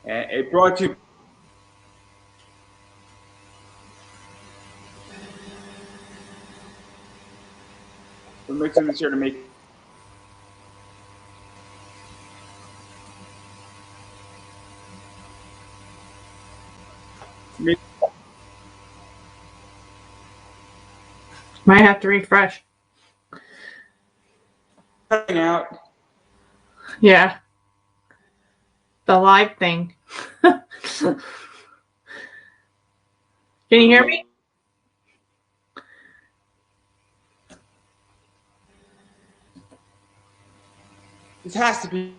And it brought you. We're mixing this here to make. Might have to refresh. Cutting out. Yeah. The live thing. Can you hear me? This has to be.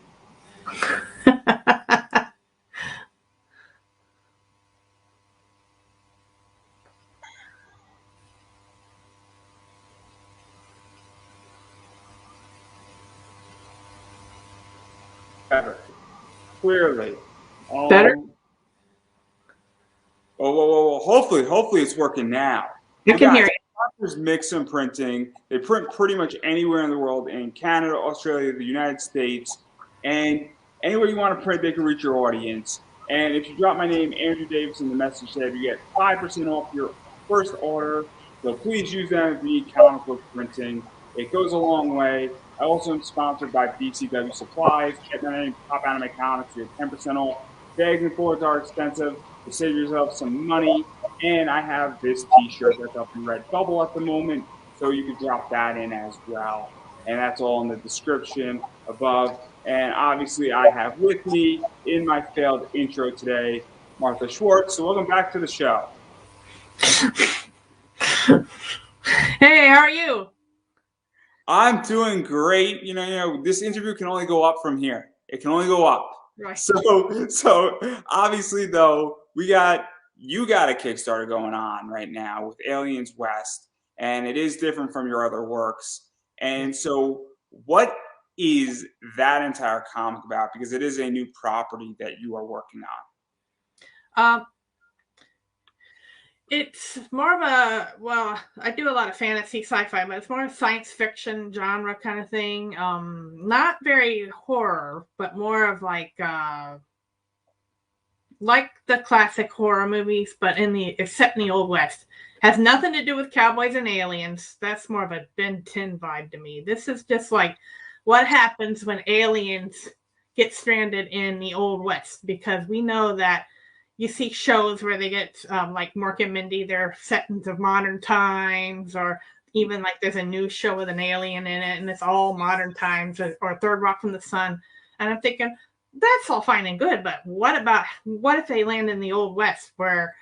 Better. Clearly. Better? Hopefully it's working now. I can hear you. Doctors Mix and Printing. They print pretty much anywhere in the world, in Canada, Australia, the United States, and anywhere you want to print, they can reach your audience. And if you drop my name, Andrew Davis, in the message tab, you get 5% off your first order. So please use that if you need comic book printing. It goes a long way. I also am sponsored by BCW Supplies. Check my name, Pop Anime Comics. You get 10% off. Bags and boards are expensive. To save yourself some money. And I have this t-shirt that's up in Redbubble at the moment, so you can drop that in as well. And that's all in the description above. And obviously, I have with me in my failed intro today, Martha Schwartz. So welcome back to the show. Hey, how are you? I'm doing great. This interview can only go up from here. It can only go up. Right. So obviously, though, you got a Kickstarter going on right now with Aliens West, and it is different from your other works. And so, what is that entire comic about? Because it is a new property that you are working on. It's more of I do a lot of fantasy sci-fi, but it's more a science fiction genre kind of thing. Not very horror, but more of like the classic horror movies, but except in the Old West. Has nothing to do with cowboys and aliens. That's more of a Ben 10 vibe to me. This is just like what happens when aliens get stranded in the Old West, because we know that you see shows where they get like Mork and Mindy, they're set into modern times, or even like there's a new show with an alien in it and it's all modern times, or Third Rock from the Sun. And I'm thinking, that's all fine and good, but what if they land in the Old West where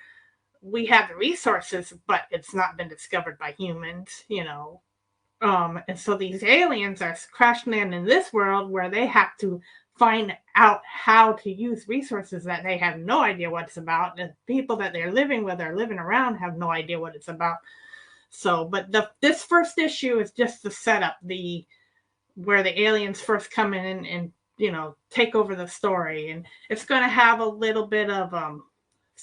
we have the resources, but it's not been discovered by humans, and so these aliens are crash land in this world where they have to find out how to use resources that they have no idea what it's about. The people that they're living with are living around have no idea what it's about. So, but this first issue is just the setup, where the aliens first come in and take over the story, and it's going to have a little bit of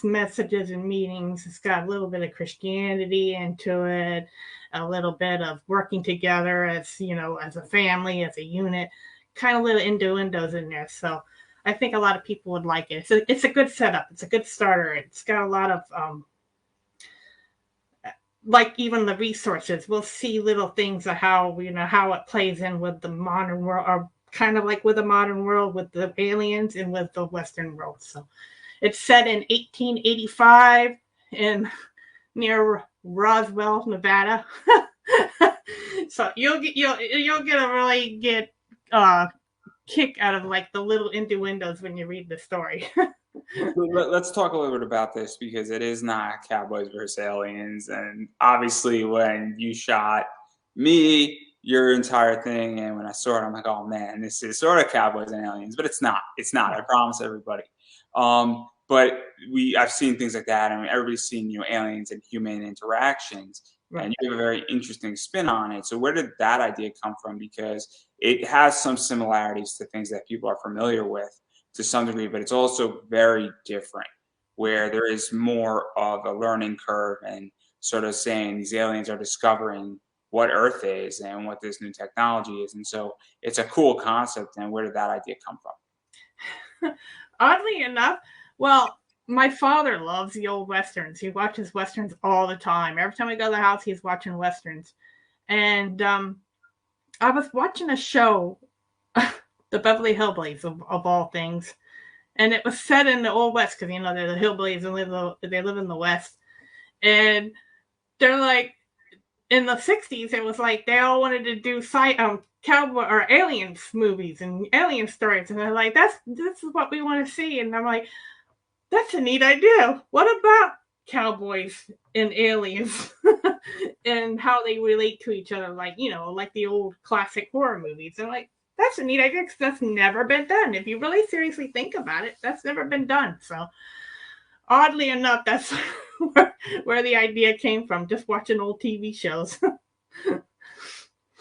messages and meetings. It's got a little bit of Christianity into it, a little bit of working together as as a family, as a unit, kind of little innuendos in there. So I think a lot of people would like it. It's a good setup. It's a good starter. It's got a lot of like even the resources. We'll see little things of how it plays in with the modern world, or kind of like with the modern world with the aliens and with the Western world. So it's set in 1885 near Roswell, Nevada. So you'll get a really good kick out of like the little innuendos when you read the story. Let's talk a little bit about this, because it is not cowboys versus aliens. And obviously, when you shot me, your entire thing, and when I saw it, I'm like, oh man, this is sort of cowboys and aliens, but it's not. It's not. I promise everybody. But I've seen things like that. I mean, everybody's seen aliens and human interactions, right. And you have a very interesting spin on it. So where did that idea come from? Because it has some similarities to things that people are familiar with to some degree, but it's also very different, where there is more of a learning curve, and sort of saying these aliens are discovering what Earth is and what this new technology is. And so it's a cool concept. And where did that idea come from? Oddly enough, well, my father loves the old westerns. He watches westerns all the time. Every time we go to the house, he's watching westerns. And I was watching a show, the Beverly Hillbillies of all things, and it was set in the old west because they're the hillbillies and they live in the west, and they're like in the 60s. It was like they all wanted to do cowboy or aliens movies and alien stories, and they're like, this is what we want to see, and I'm like, that's a neat idea. What about cowboys and aliens and how they relate to each other, like like the old classic horror movies? And like, that's a neat idea because that's never been done. If you really seriously think about it, that's never been done. So oddly enough, that's where the idea came from, just watching old TV shows.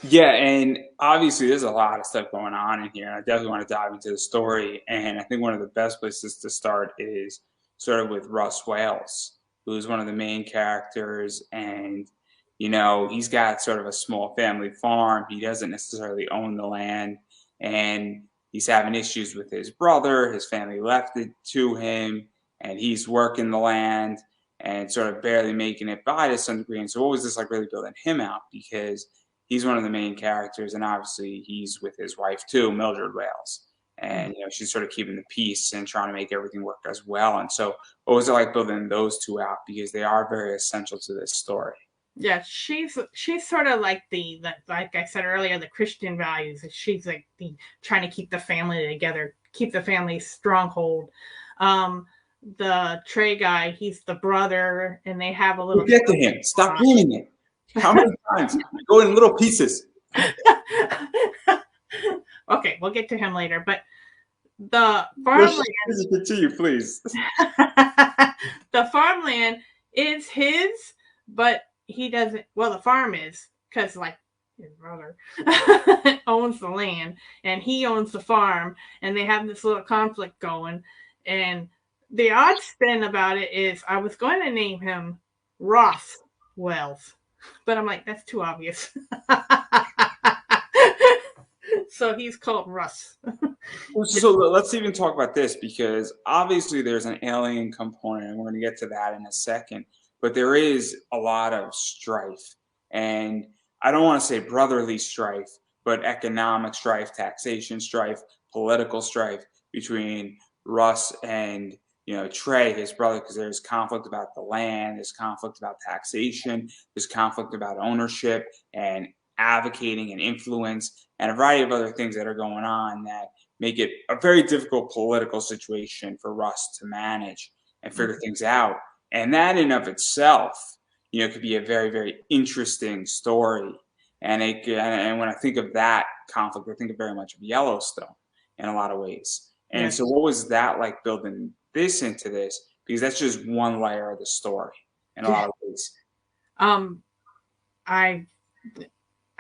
Yeah, and obviously there's a lot of stuff going on in here. I definitely want to dive into the story, and I think one of the best places to start is sort of with Russ Wales, who's one of the main characters, and he's got sort of a small family farm. He doesn't necessarily own the land, and he's having issues with his brother. His family left it to him, and he's working the land and sort of barely making it by to some degree. And so what was this like really building him out? Because he's one of the main characters, and obviously he's with his wife too, Mildred Wales. And she's sort of keeping the peace and trying to make everything work as well. And so what was it like building those two out? Because they are very essential to this story. Yeah, she's sort of like the like I said earlier, the Christian values. She's like the trying to keep the family together, keep the family stronghold. The Trey guy, he's the brother, and they have a little. We'll get to him. Stop ruining it. How many times? Go in little pieces. Okay, we'll get to him later. But the farmland. Continue, please. The farmland is his, but he doesn't. Well, the farm is because like his brother owns the land, and he owns the farm, and they have this little conflict going. And the odd spin about it is, I was going to name him Ross Wells, but I'm like, that's too obvious. So he's called Russ. So let's even talk about this, because obviously there's an alien component, and we're going to get to that in a second. But there is a lot of strife, and I don't want to say brotherly strife, but economic strife, taxation strife, political strife between Russ and Trey, his brother, because there's conflict about the land, there's conflict about taxation, there's conflict about ownership and advocating and influence, and a variety of other things that are going on that make it a very difficult political situation for Russ to manage and figure things out. And that in of itself, could be a very, very interesting story. And when I think of that conflict, I think of very much of Yellowstone in a lot of ways. And yes. So what was that like building this into this? Because that's just one layer of the story in a lot of ways.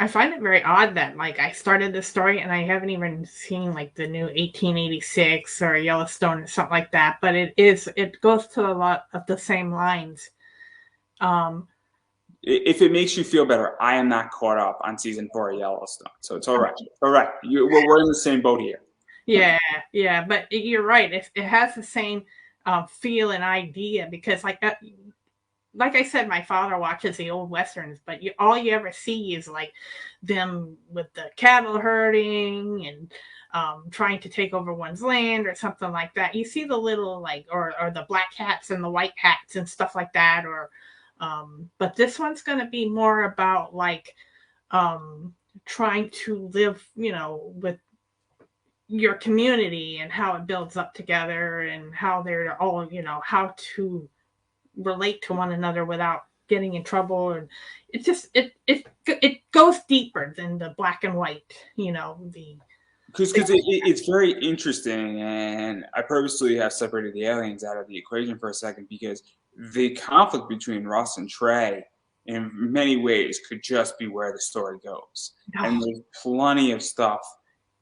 I find it very odd that like I started this story and I haven't even seen like the new 1886 or Yellowstone or something like that, but it goes to a lot of the same lines. If it makes you feel better, I am not caught up on season 4 of Yellowstone, so it's all right. All right, we're in the same boat here. Yeah, but you're right. It has the same feel and idea, because like I said, my father watches the old westerns, but all you ever see is like them with the cattle herding and trying to take over one's land or something like that. You see the little like or the black hats and the white hats and stuff like that. Or but this one's going to be more about like trying to live, with your community and how it builds up together and how they're all, how to relate to one another without getting in trouble. And it just it goes deeper than the black and white, because it's very interesting. And I purposely have separated the aliens out of the equation for a second, because the conflict between Russ and Trey in many ways could just be where the story goes. And there's plenty of stuff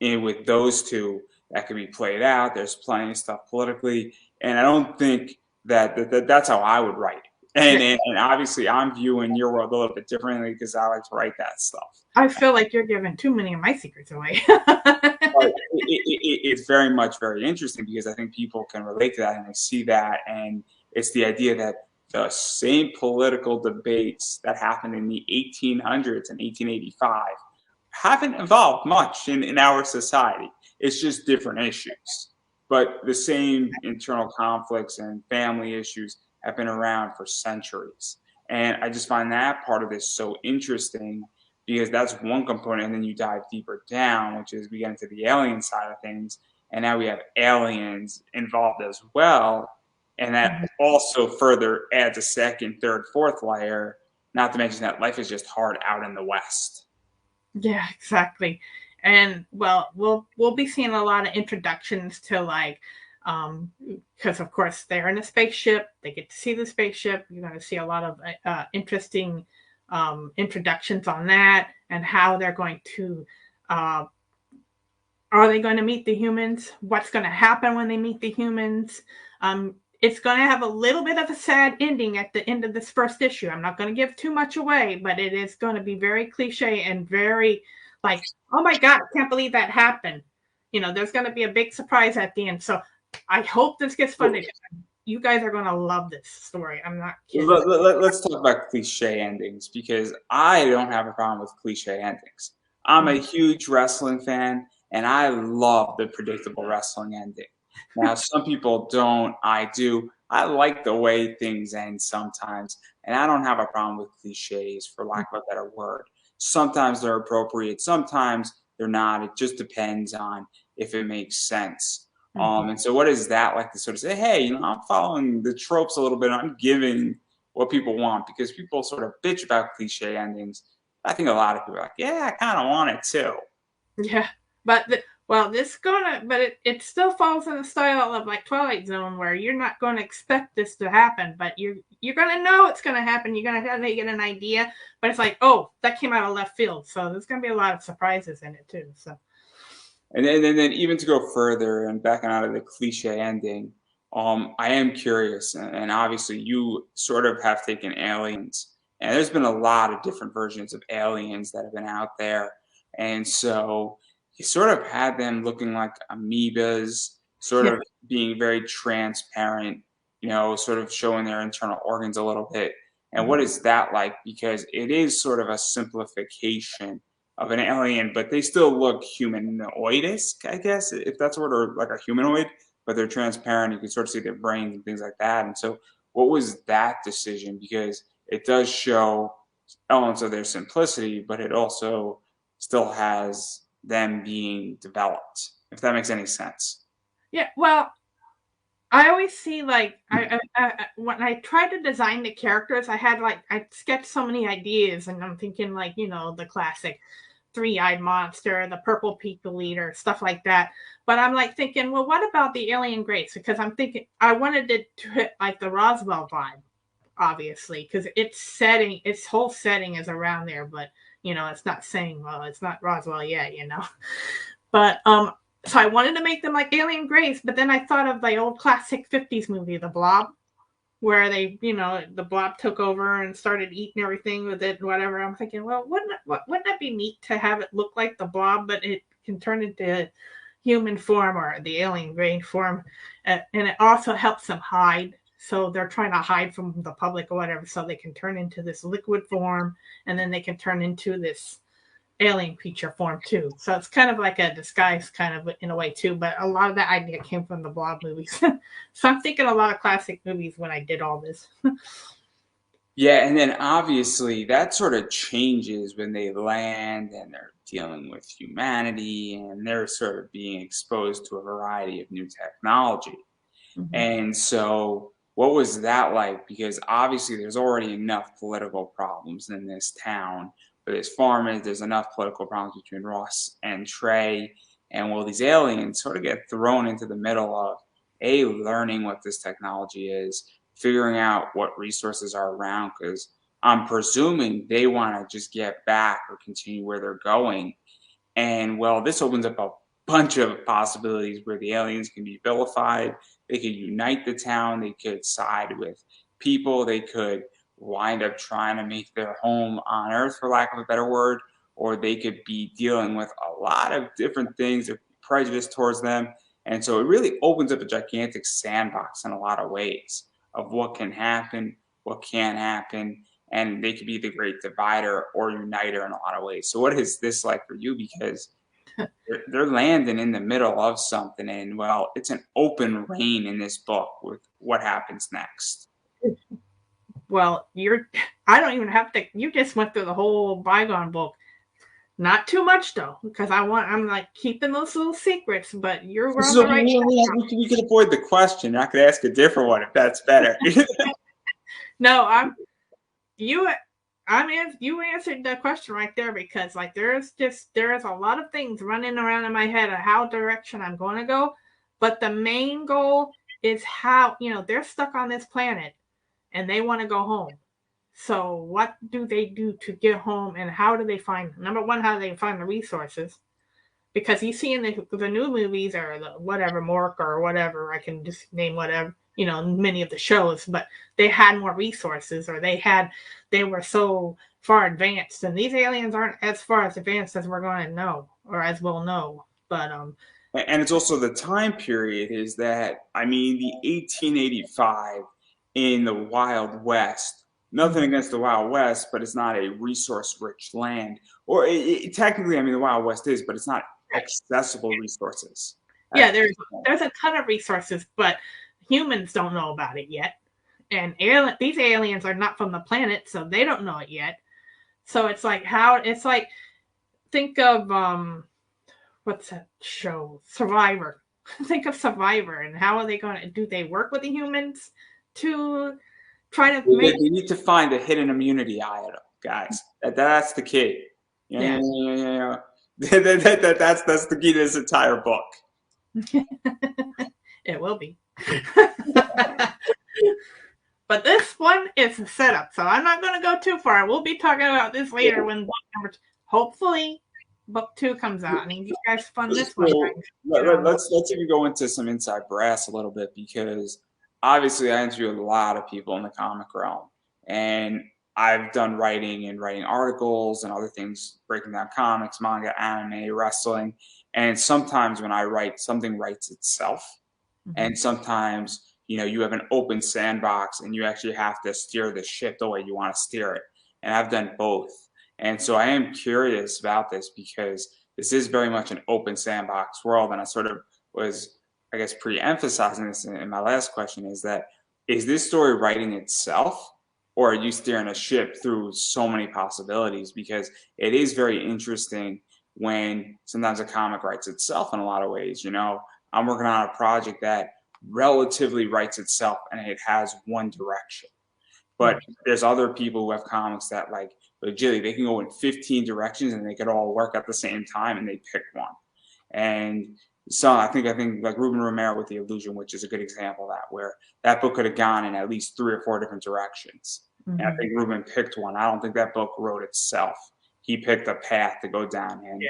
with those two that could be played out. There's plenty of stuff politically, and I don't think that's how I would write it. And obviously I'm viewing your world a little bit differently because I like to write that stuff. I feel like you're giving too many of my secrets away. it's very much very interesting because I think people can relate to that and they see that, and it's the idea that the same political debates that happened in the 1800s and 1885 haven't evolved much in our society. It's just different issues, but the same internal conflicts and family issues have been around for centuries. And I just find that part of this so interesting because that's one component. And then you dive deeper down, which is we get into the alien side of things. And now we have aliens involved as well. And that also further adds a second, third, fourth layer, not to mention that life is just hard out in the West. Yeah, exactly. And well, we'll be seeing a lot of introductions to like because of course they're in a spaceship, they get to see the spaceship. You're going to see a lot of interesting introductions on that and how they're going to are they going to meet the humans? What's going to happen when they meet the humans? It's going to have a little bit of a sad ending at the end of this first issue. I'm not going to give too much away, but it is going to be very cliche and very like, oh my God, I can't believe that happened. You know, there's going to be a big surprise at the end. So I hope this gets funded. You guys are going to love this story. I'm not kidding. Let's talk about cliche endings because I don't have a problem with cliche endings. I'm a huge wrestling fan and I love the predictable wrestling ending. Now, some people don't. I do. I like the way things end sometimes, and I don't have a problem with cliches, for lack of a better word. Sometimes they're appropriate, sometimes they're not. It just depends on if it makes sense. And so what is that like to sort of say, hey, you know, I'm following the tropes a little bit. I'm giving what people want because people sort of bitch about cliche endings. I think a lot of people are like, yeah, I kind of want it too. Yeah, but it still falls in the style of like Twilight Zone, where you're not going to expect this to happen, but you're going to know it's going to happen. You're going to have to get an idea, but it's like, oh, that came out of left field, so there's going to be a lot of surprises in it too. So, and then even to go further and backing out of the cliche ending, I am curious, and obviously you sort of have taken aliens, and there's been a lot of different versions of aliens that have been out there, and so he sort of had them looking like amoebas, sort of being very transparent, you know, sort of showing their internal organs a little bit. And what is that like? Because it is sort of a simplification of an alien, but they still look humanoid-esque, I guess, if that's a word, or like a humanoid, but they're transparent. You can sort of see their brains and things like that. And so what was that decision? Because it does show elements of their simplicity, but it also still has them being developed, if that makes any sense. yeah, well, I always see like I when I try to design the characters, I sketched so many ideas, and I'm thinking like, you know, the classic three-eyed monster, the purple people eater, stuff like that. But I'm like thinking, well, what about the alien race? Because I'm thinking I wanted it to hit like the Roswell vibe, obviously, because its whole setting is around there, but you know, it's not saying, well, it's not Roswell yet, you know. But so I wanted to make them like alien race, but then I thought of the old classic 50s movie, The Blob, where they, you know, the Blob took over and started eating everything with it and whatever. I'm thinking, well, wouldn't that be neat to have it look like the Blob, but it can turn into human form or the alien grain form, and it also helps them hide. So they're trying to hide from the public or whatever, so they can turn into this liquid form, and then they can turn into this alien creature form too. So it's kind of like a disguise kind of in a way too, but a lot of that idea came from the Blob movies. So I'm thinking a lot of classic movies when I did all this. Yeah, and then obviously that sort of changes when they land and they're dealing with humanity and they're sort of being exposed to a variety of new technology. And so what was that like? Because obviously there's already enough political problems in this town. But as farmers, there's enough political problems between Ross and Trey. And will these aliens sort of get thrown into the middle of learning what this technology is, figuring out what resources are around? Because I'm presuming they want to just get back or continue where they're going. And well, this opens up a bunch of possibilities where the aliens can be vilified. They could unite the town. They could side with people. They could wind up trying to make their home on Earth, for lack of a better word, or they could be dealing with a lot of different things. They're prejudice towards them. And so it really opens up a gigantic sandbox in a lot of ways of what can happen, what can't happen, and they could be the great divider or uniter in a lot of ways. So what is this like for you? Because they're landing in the middle of something, and well, it's an open reign in this book with what happens next. Well, I don't even have to. You just went through the whole Bygone book. Not too much though, because I'm like keeping those little secrets. But you're on So the right track. we can avoid the question. I could ask a different one if that's better. No, you answered the question right there, because like there is a lot of things running around in my head of how direction I'm going to go, but the main goal is how, they're stuck on this planet and they want to go home. So what do they do to get home, and how do they find, number one, how do they find the resources? Because you see in the new movies, or the whatever, Mork or whatever, I can just name whatever, many of the shows, but they had more resources, or they were so far advanced, and these aliens aren't as far as advanced as we're going to know, or as we'll know. But and it's also the time period is that, I mean, the 1885 in the Wild West. Nothing against the Wild West, but it's not a resource-rich land. Or technically, I mean, the Wild West is, but it's not accessible resources. Yeah, there's a ton of resources, but humans don't know about it yet. And these aliens are not from the planet, so they don't know it yet. So it's like think of what's that show? Survivor. Think of Survivor, and how are they going to do? They work with the humans to try to make. They need to find a hidden immunity item, guys. That's the key. Yeah. That's the key to this entire book. It will be. But this one is a setup, so I'm not going to go too far. We'll be talking about this later when book number hopefully book 2 comes out. I mean, you guys fun this one. Let's even go into some inside brass a little bit, because obviously I interviewed a lot of people in the comic realm, and I've done writing articles and other things, breaking down comics, manga, anime, wrestling. And sometimes when I write, something writes itself. Mm-hmm. And sometimes, you have an open sandbox and you actually have to steer the ship the way you want to steer it. And I've done both. And so I am curious about this, because this is very much an open sandbox world. And I sort of was, I guess, pre-emphasizing this in my last question, is this story writing itself, or are you steering a ship through so many possibilities? Because it is very interesting when sometimes a comic writes itself in a lot of ways. I'm working on a project that relatively writes itself and it has one direction. But there's other people who have comics that, like, legitimately, they can go in 15 directions and they could all work at the same time, and they pick one. And so I think like Ruben Romero with The Illusion, which is a good example of that, where that book could have gone in at least 3 or 4 different directions. Mm-hmm. And I think Ruben picked one. I don't think that book wrote itself. He picked a path to go down. And,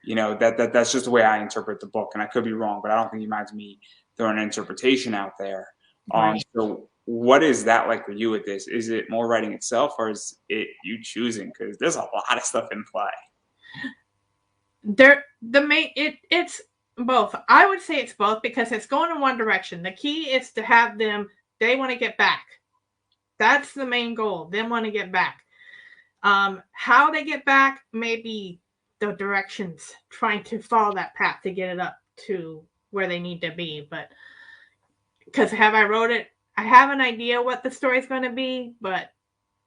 that's just the way I interpret the book. And I could be wrong, but I don't think he minds me throwing an interpretation out there. Right. So what is that like for you with this? Is it more writing itself, or is it you choosing? Because there's a lot of stuff in play. It's both. I would say it's both, because it's going in one direction. The key is to have them, they want to get back. That's the main goal. They want to get back. How they get back, maybe the directions, trying to follow that path to get it up to where they need to be. But because I wrote it, I have an idea what the story's going to be, but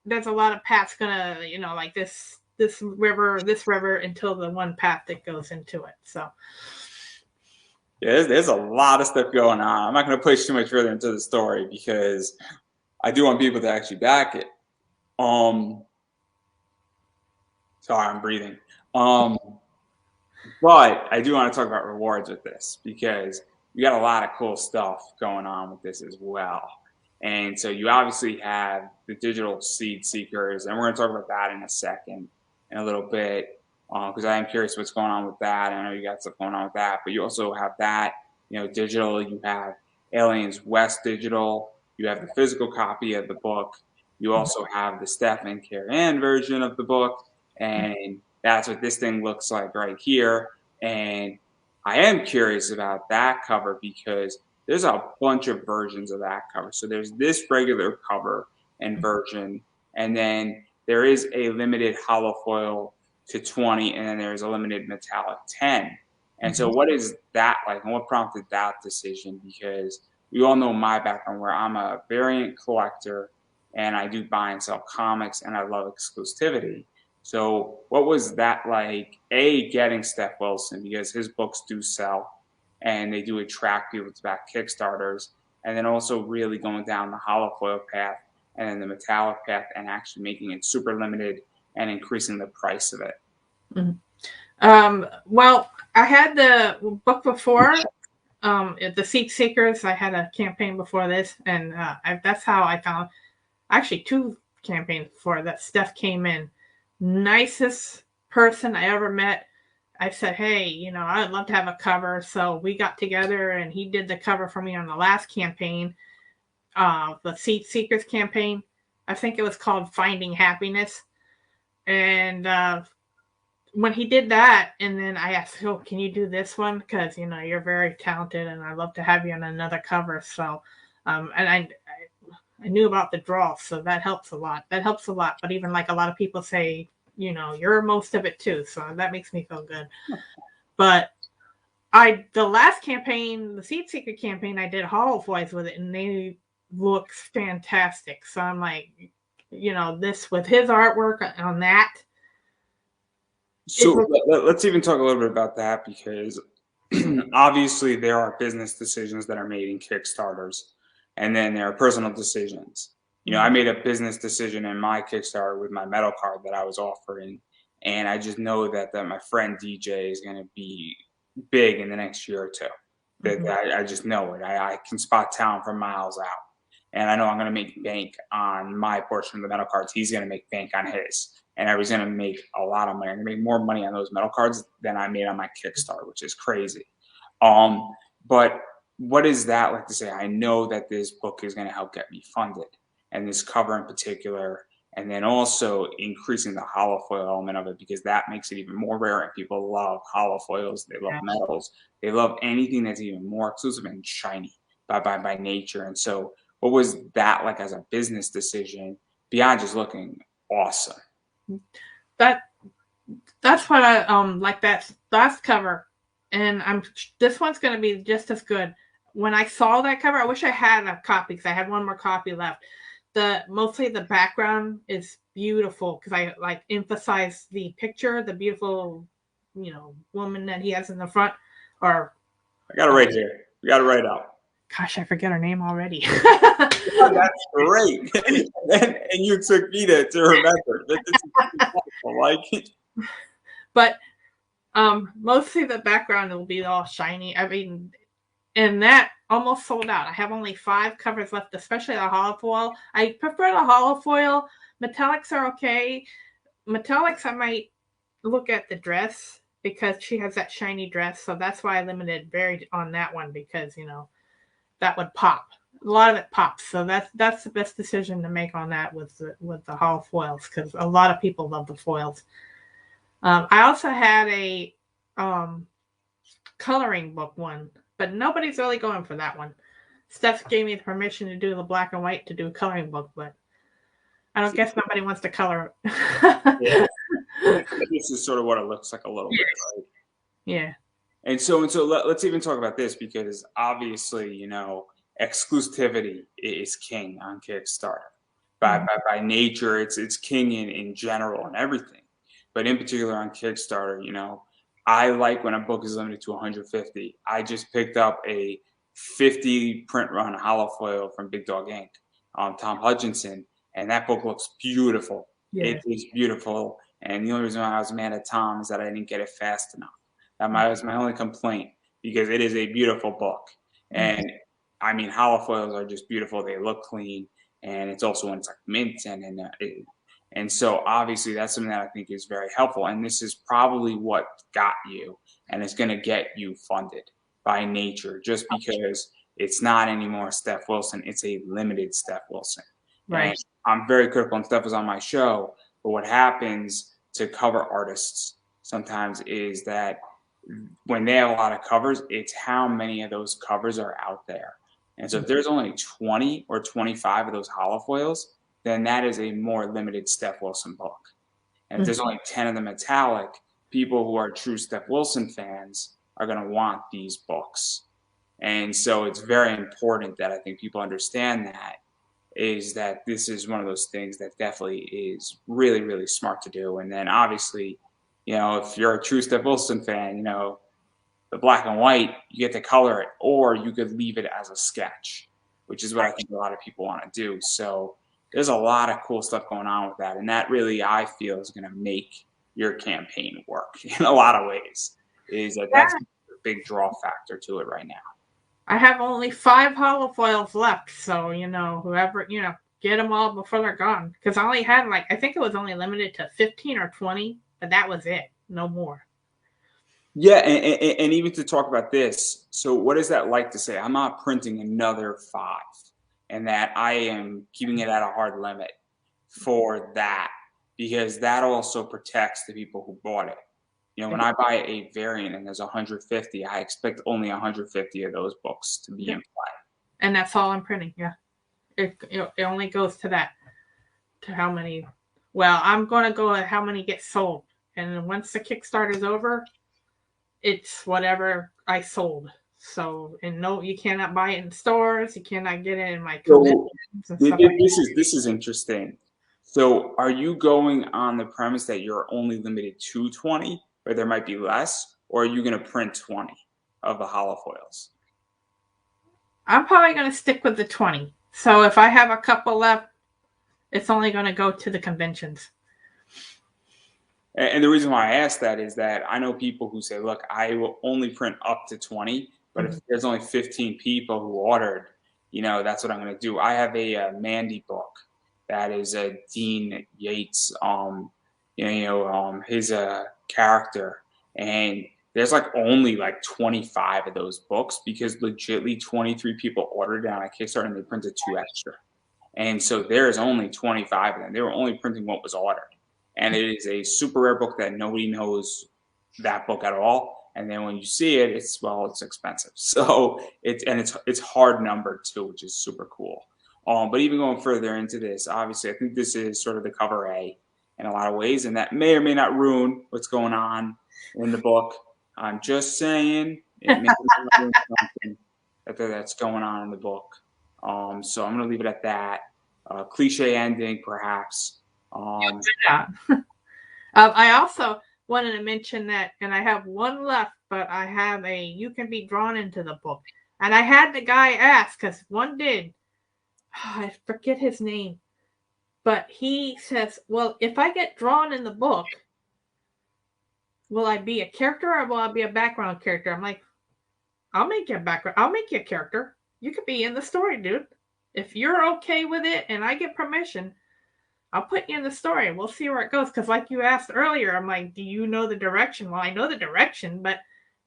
there's a lot of paths going to, like this river, until the one path that goes into it. So yeah, there's a lot of stuff going on. I'm not going to push too much further into the story, because I do want people to actually back it. Sorry, I'm breathing. But I do want to talk about rewards with this, because you got a lot of cool stuff going on with this as well. And so you obviously have the digital seed seekers, and we're going to talk about that in a little bit, because I am curious what's going on with that. I know you got stuff going on with that, but you also have that, digital. You have Aliens West digital. You have the physical copy of the book. You also have the Stephen Carran version of the book, and that's what this thing looks like right here. And I am curious about that cover because there's a bunch of versions of that cover. So there's this regular cover and version, and then there is a limited hollow foil to 20, and then there's a limited metallic 10. And so, Mhm. what is that like, and what prompted that decision? Because we all know my background, where I'm a variant collector, and I do buy and sell comics, and I love exclusivity. So, what was that like? A, getting Steph Wilson, because his books do sell and they do attract people to back Kickstarters, and then also really going down the hollow foil path and then the metallic path and actually making it super limited and increasing the price of it. Mhm. Well, I had the book before, the Seat Seekers. I had a campaign before this, and that's how I found actually two campaigns before that. Steph came in, nicest person I ever met. I said, hey, I'd love to have a cover. So we got together and he did the cover for me on the last campaign, the Seat Seekers campaign. I think it was called Finding Happiness. And when he did that, and then I asked, oh, can you do this one? Because, you're very talented and I'd love to have you on another cover. So, and I knew about the draw, so that helps a lot. That helps a lot. But even like a lot of people say, you're most of it too. So that makes me feel good. But the last campaign, the Seat Seeker campaign, I did hollow foils with it, and they look fantastic. So I'm like, this with his artwork on that. So let's even talk a little bit about that because obviously there are business decisions that are made in Kickstarters, and then there are personal decisions. I made a business decision in my Kickstarter with my metal card that I was offering, and I just know that my friend DJ is going to be big in the next year or two. That I just know it. I can spot talent from miles out, and I know I'm going to make bank on my portion of the metal cards. He's going to make bank on his, and I was going to make a lot of money. I'm going to make more money on those metal cards than I made on my Kickstarter, which is crazy. But what is that like to say? I know that this book is going to help get me funded, and this cover in particular, and then also increasing the hollow foil element of it because that makes it even more rare. And people love hollow foils, they love metals, they love anything that's even more exclusive and shiny by nature. And so, what was that like as a business decision beyond just looking awesome? That's what I like that last cover, and this one's going to be just as good. When I saw that cover, I wish I had a copy because I had one more copy left. Mostly the background is beautiful because I like emphasize the picture, the beautiful, woman that he has in the front. Or I got it right here. We got it right out. Gosh, I forget her name already. Oh, that's great. and you took me to remember. Like, but mostly the background will be all shiny. I mean, and that almost sold out. I have only 5 covers left, especially the hollow foil. I prefer the hollow foil. Metallics are okay. Metallics, I might look at the dress because she has that shiny dress. So that's why I limited very on that one because, that would pop. A lot of it pops. So that's the best decision to make on that with the hollow foils because a lot of people love the foils. I also had a coloring book one, but nobody's really going for that one. Steph gave me the permission to do the black and white to do a coloring book, but I don't guess nobody wants to color it. Yeah. This is sort of what it looks like a little bit, right? Yeah. And so let's even talk about this because obviously, exclusivity is king on Kickstarter. By nature, it's king in general and everything. But in particular on Kickstarter, I like when a book is limited to 150. I just picked up a 50 print run hollow foil from Big Dog Ink, Tom Hutchinson, and that book looks beautiful. Yeah. It is beautiful. And the only reason why I was mad at Tom is that I didn't get it fast enough. That was my only complaint because it is a beautiful book. And I mean, hollow foils are just beautiful. They look clean. And it's also when it's like mint and so obviously that's something that I think is very helpful. And this is probably what got you and it's going to get you funded by nature just because it's not anymore Steph Wilson. It's a limited Steph Wilson. Right. And I'm very critical and Steph was on my show. But what happens to cover artists sometimes is that when they have a lot of covers, it's how many of those covers are out there. And so if there's only 20 or 25 of those holofoils, then that is a more limited Steph Wilson book. And if there's only 10 of the metallic, people who are true Steph Wilson fans are going to want these books. And so it's very important that I think people understand that, is that this is one of those things that definitely is really, really smart to do. And then obviously, if you're a true Steph Wilson fan, the black and white, you get to color it, or you could leave it as a sketch, which is what I think a lot of people want to do. So there's a lot of cool stuff going on with that. And that really, I feel, is going to make your campaign work in a lot of ways. That's a big draw factor to it right now. I have only 5 holofoils left, so whoever get them all before they're gone. Because I only had I think it was only limited to 15 or 20, but that was it, no more. Yeah, and even to talk about this, so what is that like to say, I'm not printing another 5, and that I am keeping it at a hard limit for that, because that also protects the people who bought it. When I buy a variant and there's 150, I expect only 150 of those books to be in play. And that's all I'm printing, yeah. It only goes to that, to how many. Well, I'm going to go at how many get sold. And then once the Kickstarter's over, it's whatever I sold. So, and no, you cannot buy it in stores. You cannot get it in my conventions and stuff like that. This is interesting. So are you going on the premise that you're only limited to 20, or there might be less, or are you going to print 20 of the holofoils? I'm probably going to stick with the 20. So if I have a couple left, it's only going to go to the conventions. And the reason why I ask that is that I know people who say, look, I will only print up to 20, but if there's only 15 people who ordered, that's what I'm going to do. I have a Mandy book that is a Dean Yates, his character, and there's only 25 of those books, because legitly 23 people ordered it on a Kickstarter and they printed 2 extra. And so there's only 25 of them. They were only printing what was ordered. And it is a super rare book that nobody knows that book at all. And then when you see it, it's expensive. So it's hard numbered too, which is super cool. But even going further into this, obviously, I think this is sort of the cover A in a lot of ways, and that may or may not ruin what's going on in the book. I'm just saying it may ruin something that's going on in the book. So I'm going to leave it at that. Cliche ending, perhaps. I also wanted to mention that, and I have one left, but I have you can be drawn into the book. And I had the guy ask, because one did, I forget his name, but he says, well, if I get drawn in the book, will I be a character or will I be a background character? I'm like, I'll make you a background. I'll make you a character. You could be in the story, dude. If you're okay with it and I get permission, I'll put you in the story. We'll see where it goes. Because like you asked earlier, I'm like, do you know the direction? Well, I know the direction, but,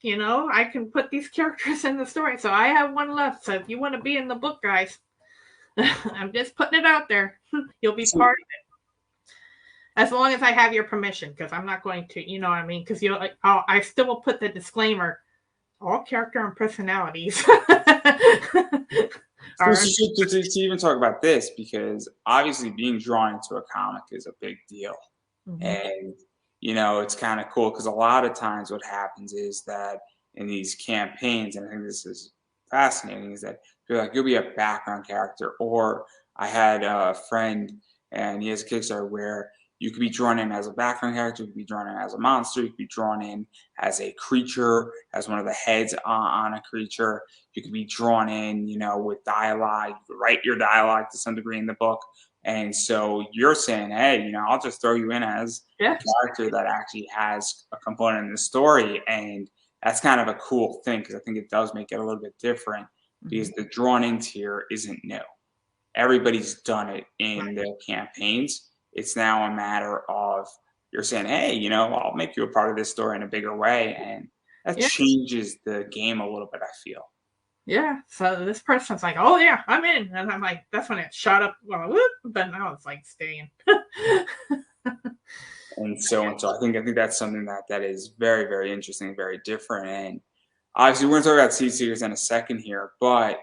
I can put these characters in the story. So I have one left. So if you want to be in the book, guys, I'm just putting it out there. You'll be part of it. As long as I have your permission, because I'm not going to, what I mean? Because I still will put the disclaimer, all character and personalities. To even talk about this, because obviously being drawn into a comic is a big deal. Mm-hmm. And, it's kind of cool, because a lot of times what happens is that in these campaigns, and I think this is fascinating, is that you'll be a background character. Or I had a friend, and he has a Kickstarter where you could be drawn in as a background character, you could be drawn in as a monster, you could be drawn in as a creature, as one of the heads on a creature. You could be drawn in, with dialogue. You could write your dialogue to some degree in the book. And so you're saying, hey, I'll just throw you in as a character that actually has a component in the story. And that's kind of a cool thing, because I think it does make it a little bit different, because the drawn in tier isn't new. Everybody's done it in their campaigns. It's now a matter of you're saying, hey, I'll make you a part of this story in a bigger way. And that changes the game a little bit, I feel. Yeah. So this person's like, oh, yeah, I'm in. And I'm like, that's when it shot up. Well, whoop, but now it's staying. I think that's something that is very, very interesting, very different. And obviously, we're going to talk about seed seekers in a second here, but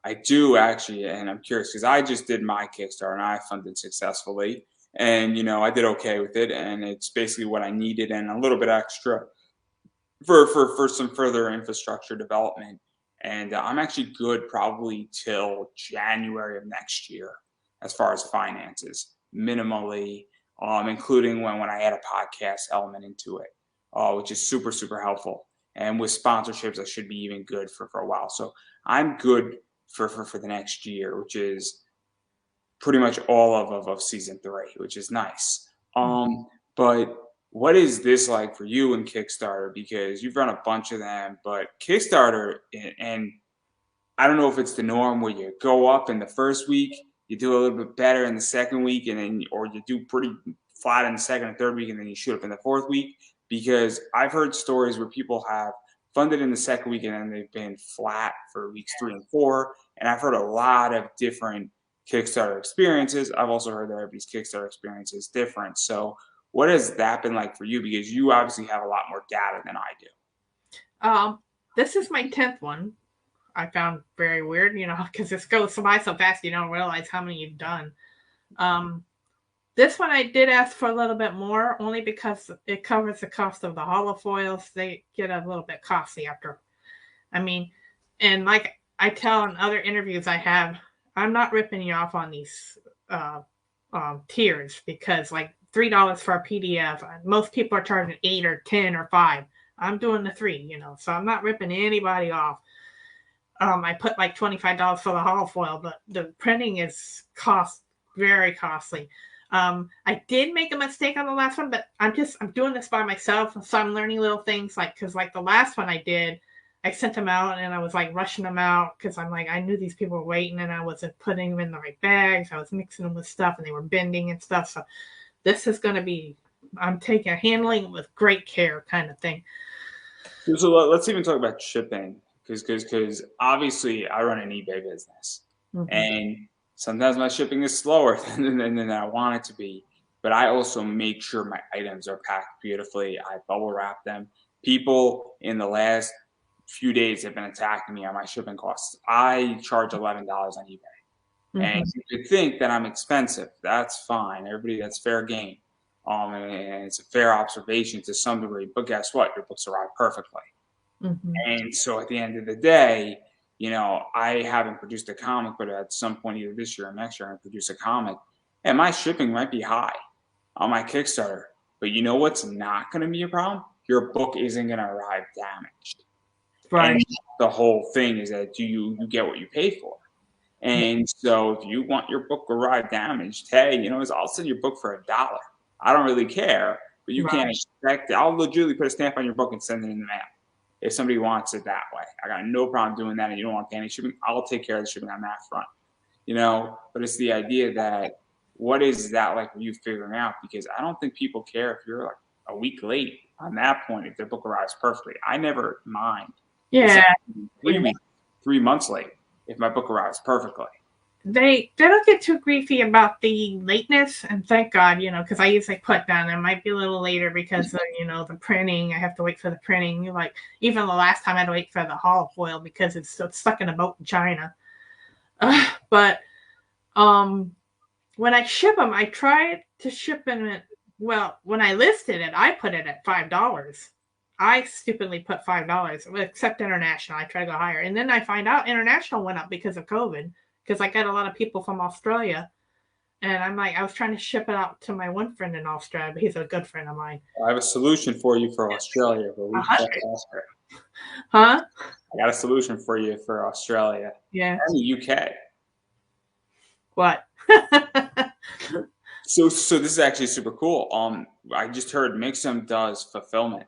I do actually, and I'm curious because I just did my Kickstarter and I funded successfully, and I did okay with it, and it's basically what I needed and a little bit extra for some further infrastructure development. And I'm actually good probably till January of next year as far as finances, minimally, including when I add a podcast element into it, which is super, super helpful. And with sponsorships, I should be even good for a while. So I'm good for the next year, which is pretty much all of season 3, which is nice. But what is this like for you in Kickstarter? Because you've run a bunch of them, but Kickstarter, and I don't know if it's the norm where you go up in the first week, you do a little bit better in the second week, or you do pretty flat in the second and third week, and then you shoot up in the fourth week. Because I've heard stories where people have funded in the second week and then they've been flat for weeks 3 and 4. And I've heard a lot of different Kickstarter experiences. I've also heard that everybody's Kickstarter experience is different. So what has that been like for you? Because you obviously have a lot more data than I do. This is my 10th one. I found very weird, because this goes by so fast you don't realize how many you've done. This one I did ask for a little bit more, only because it covers the cost of the holofoils. They get a little bit costly after. And like I tell in other interviews I have, I'm not ripping you off on these tiers, because like $3 for a PDF, most people are charging 8 or 10 or 5. I'm doing the 3, so I'm not ripping anybody off. I put like $25 for the holofoil, but the printing is very costly. I did make a mistake on the last one, but I'm doing this by myself, so I'm learning little things, because the last one I did, I sent them out and I was like rushing them out because I'm like, I knew these people were waiting and I wasn't putting them in the right bags. I was mixing them with stuff and they were bending and stuff. So this is going to be, I'm handling it with great care kind of thing. So let's even talk about shipping, because obviously I run an eBay business, and sometimes my shipping is slower than I want it to be. But I also make sure my items are packed beautifully. I bubble wrap them. People in the last few days have been attacking me on my shipping costs. I charge $11 on eBay. And you could think that I'm expensive. That's fine. Everybody, that's fair game. And it's a fair observation to some degree. But guess what? Your books arrive perfectly. And so at the end of the day, I haven't produced a comic, but at some point, either this year or next year, I'm going to produce a comic. And my shipping might be high on my Kickstarter. But you know what's not going to be a problem? Your book isn't going to arrive damaged. Right. And the whole thing is that you get what you pay for. And so if you want your book to arrive damaged, hey, I'll send your book for $1. I don't really care, but you can't expect it. I'll legitimately put a stamp on your book and send it in the mail if somebody wants it that way. I got no problem doing that, and you don't want to pay any shipping, I'll take care of the shipping on that front. But it's the idea that what is that like for you figuring out? Because I don't think people care if you're like a week late on that point if their book arrives perfectly. I never mind. Yeah. 3 weeks, 3 months late if my book arrives perfectly. They don't get too griefy about the lateness, and thank God, because I usually put down it might be a little later because of, the printing. I have to wait for the printing. Like even the last time I had to wait for the holofoil because it's stuck in a boat in China. But when I ship them, I try to ship them. Well, when I listed it, I put it at $5. I stupidly put $5, except international. I try to go higher. And then I find out international went up because of COVID, because I got a lot of people from Australia. And I'm like, I was trying to ship it out to my one friend in Australia, but he's a good friend of mine. I have a solution for you for Australia. But we Huh? I got a solution for you for Australia. Yeah. And the UK. What? So this is actually super cool. I just heard Mixum does fulfillment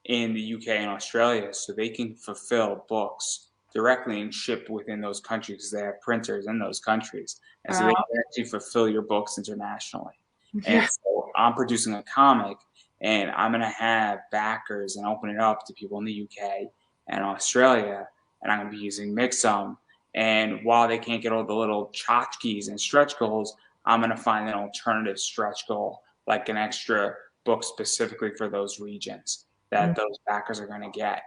in the UK and Australia, so they can fulfill books directly and ship within those countries because they have printers in those countries, and so they can actually fulfill your books internationally. And so I'm producing a comic, and I'm going to have backers and open it up to people in the UK and Australia, and I'm going to be using Mixum. And while they can't get all the little tchotchkes and stretch goals, I'm going to find an alternative stretch goal, like an extra booked specifically for those regions that those backers are going to get.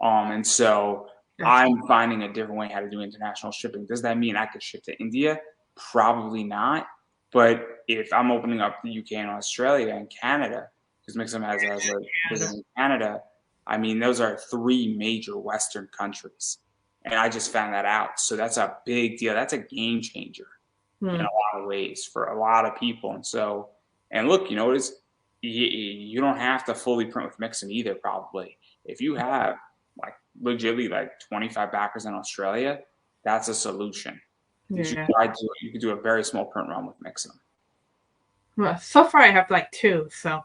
And so I'm finding a different way how to do international shipping. Does that mean I could ship to India? Probably not. But if I'm opening up the UK and Australia and Canada, because Mixum has a business in Canada, I mean, those are 3 major Western countries. And I just found that out. So that's a big deal. That's a game changer in a lot of ways for a lot of people. And so, and look, you know, you don't have to fully print with Mixum either, probably. If you have like legitimately like 25 backers in Australia, that's a solution. You could do a very small print run with Mixum. Well, so far I have like 2, so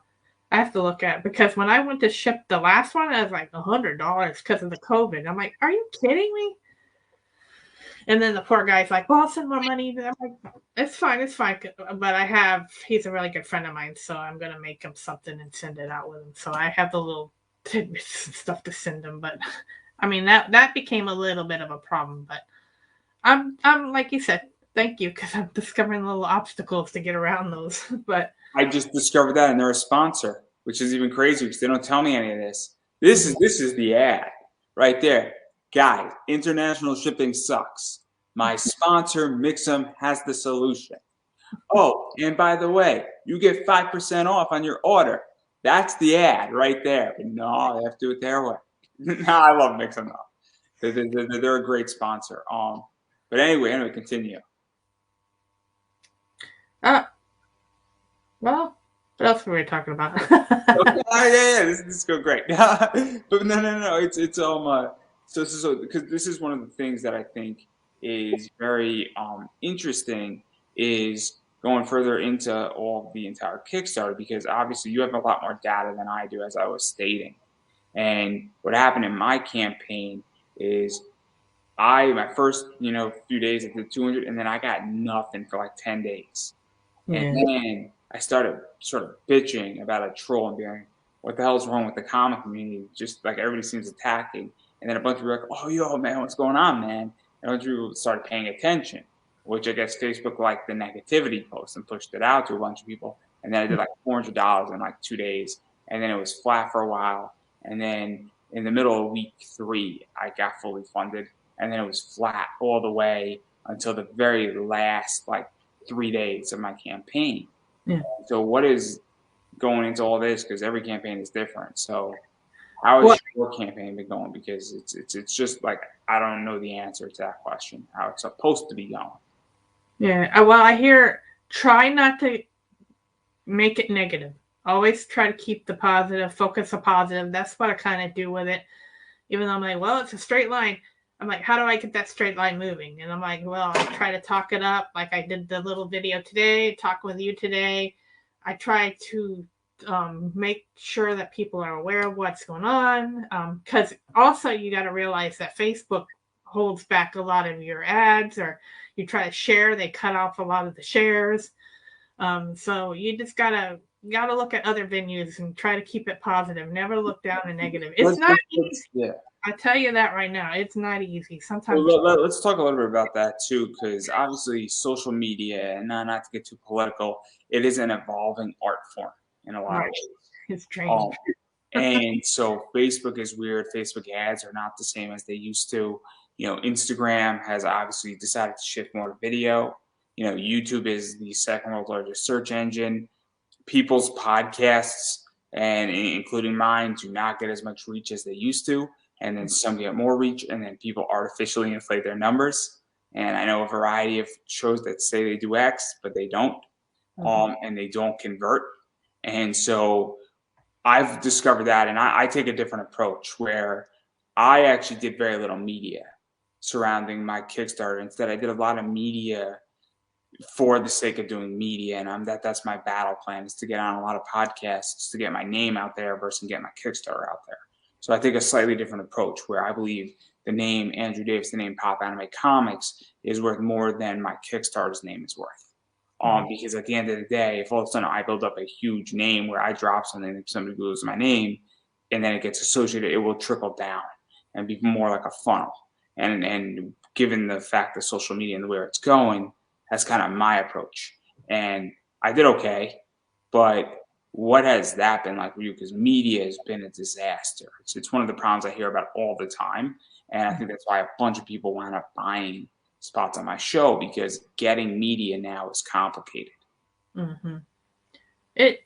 I have to look at it, because when I went to ship the last one, I was like $100 because of the COVID. I'm like, are you kidding me? And then the poor guy's like, well, I'll send more money. I'm like, it's fine. But he's a really good friend of mine, so I'm going to make him something and send it out with him. So I have the little tidbits and stuff to send him. But I mean, that became a little bit of a problem. But I'm like you said, thank you, because I'm discovering little obstacles to get around those. But I just discovered that, and they're a sponsor, which is even crazier because they don't tell me any of this. This is the ad right there. Guys, international shipping sucks. My sponsor, Mixum, has the solution. Oh, and by the way, you get 5% off on your order. That's the ad right there. But no, they have to do it their way. No, I love Mixum though. They're a great sponsor. But anyway, continue. Well, what else were we talking about? Yeah, this is going great. But no, it's so because this is one of the things that I think is very interesting is going further into all the entire Kickstarter, because obviously you have a lot more data than I do, as I was stating. And what happened in my campaign is my first few days I did 200, and then I got nothing for like 10 days. And then I started sort of bitching about a troll and being like, what the hell is wrong with the comic community? Just like everybody seems attacking. And then a bunch of people were like, oh, yo, man, what's going on, man? And a bunch of people started paying attention, which I guess Facebook liked the negativity post and pushed it out to a bunch of people. And then I did like $400 in like 2 days. And then it was flat for a while. And then in the middle of week 3, I got fully funded. And then it was flat all the way until the very last, like, 3 days of my campaign. So what is going into all this? Because every campaign is different. So how has your campaign been going? Because it's just like, I don't know the answer to that question, how it's supposed to be going. Yeah, well, I hear try not to make it negative. Always try to keep the positive, focus on positive. That's what I kind of do with it. Even though I'm like, well, it's a straight line. I'm like, how do I get that straight line moving? And I'm like, well, I try to talk it up. Like I did the little video today, talk with you today. I try to make sure that people are aware of what's going on. Because also you got to realize that Facebook holds back a lot of your ads, or you try to share, they cut off a lot of the shares. So you just gotta look at other venues and try to keep it positive. Never look down and negative. It's not easy. Yeah. I tell you that right now. It's not easy. Sometimes. Well, let's talk a little bit about that too, because obviously social media, and not to get too political, it is an evolving art form in a lot of ways. It's strange. And so Facebook is weird. Facebook ads are not the same as they used to. Instagram has obviously decided to shift more to video. YouTube is the second world's largest search engine. People's podcasts, and including mine, do not get as much reach as they used to. And then some get more reach, and then people artificially inflate their numbers. And I know a variety of shows that say they do X, but they don't, and they don't convert. And so I've discovered that, and I take a different approach where I actually did very little media surrounding my Kickstarter. Instead, I did a lot of media for the sake of doing media, and that's my battle plan, is to get on a lot of podcasts to get my name out there versus get my Kickstarter out there. So I take a slightly different approach where I believe the name Andrew Davis, the name Pop Anime Comics, is worth more than my Kickstarter's name is worth. Because at the end of the day, if all of a sudden I build up a huge name where I drop something and somebody googles my name and then it gets associated, it will trickle down and be more like a funnel. And given the fact that social media and the way it's going, that's kind of my approach. And I did okay, but what has that been like for you? Because media has been a disaster. It's one of the problems I hear about all the time. And I think that's why a bunch of people wind up buying spots on my show, because getting media now is complicated. Mm-hmm. It,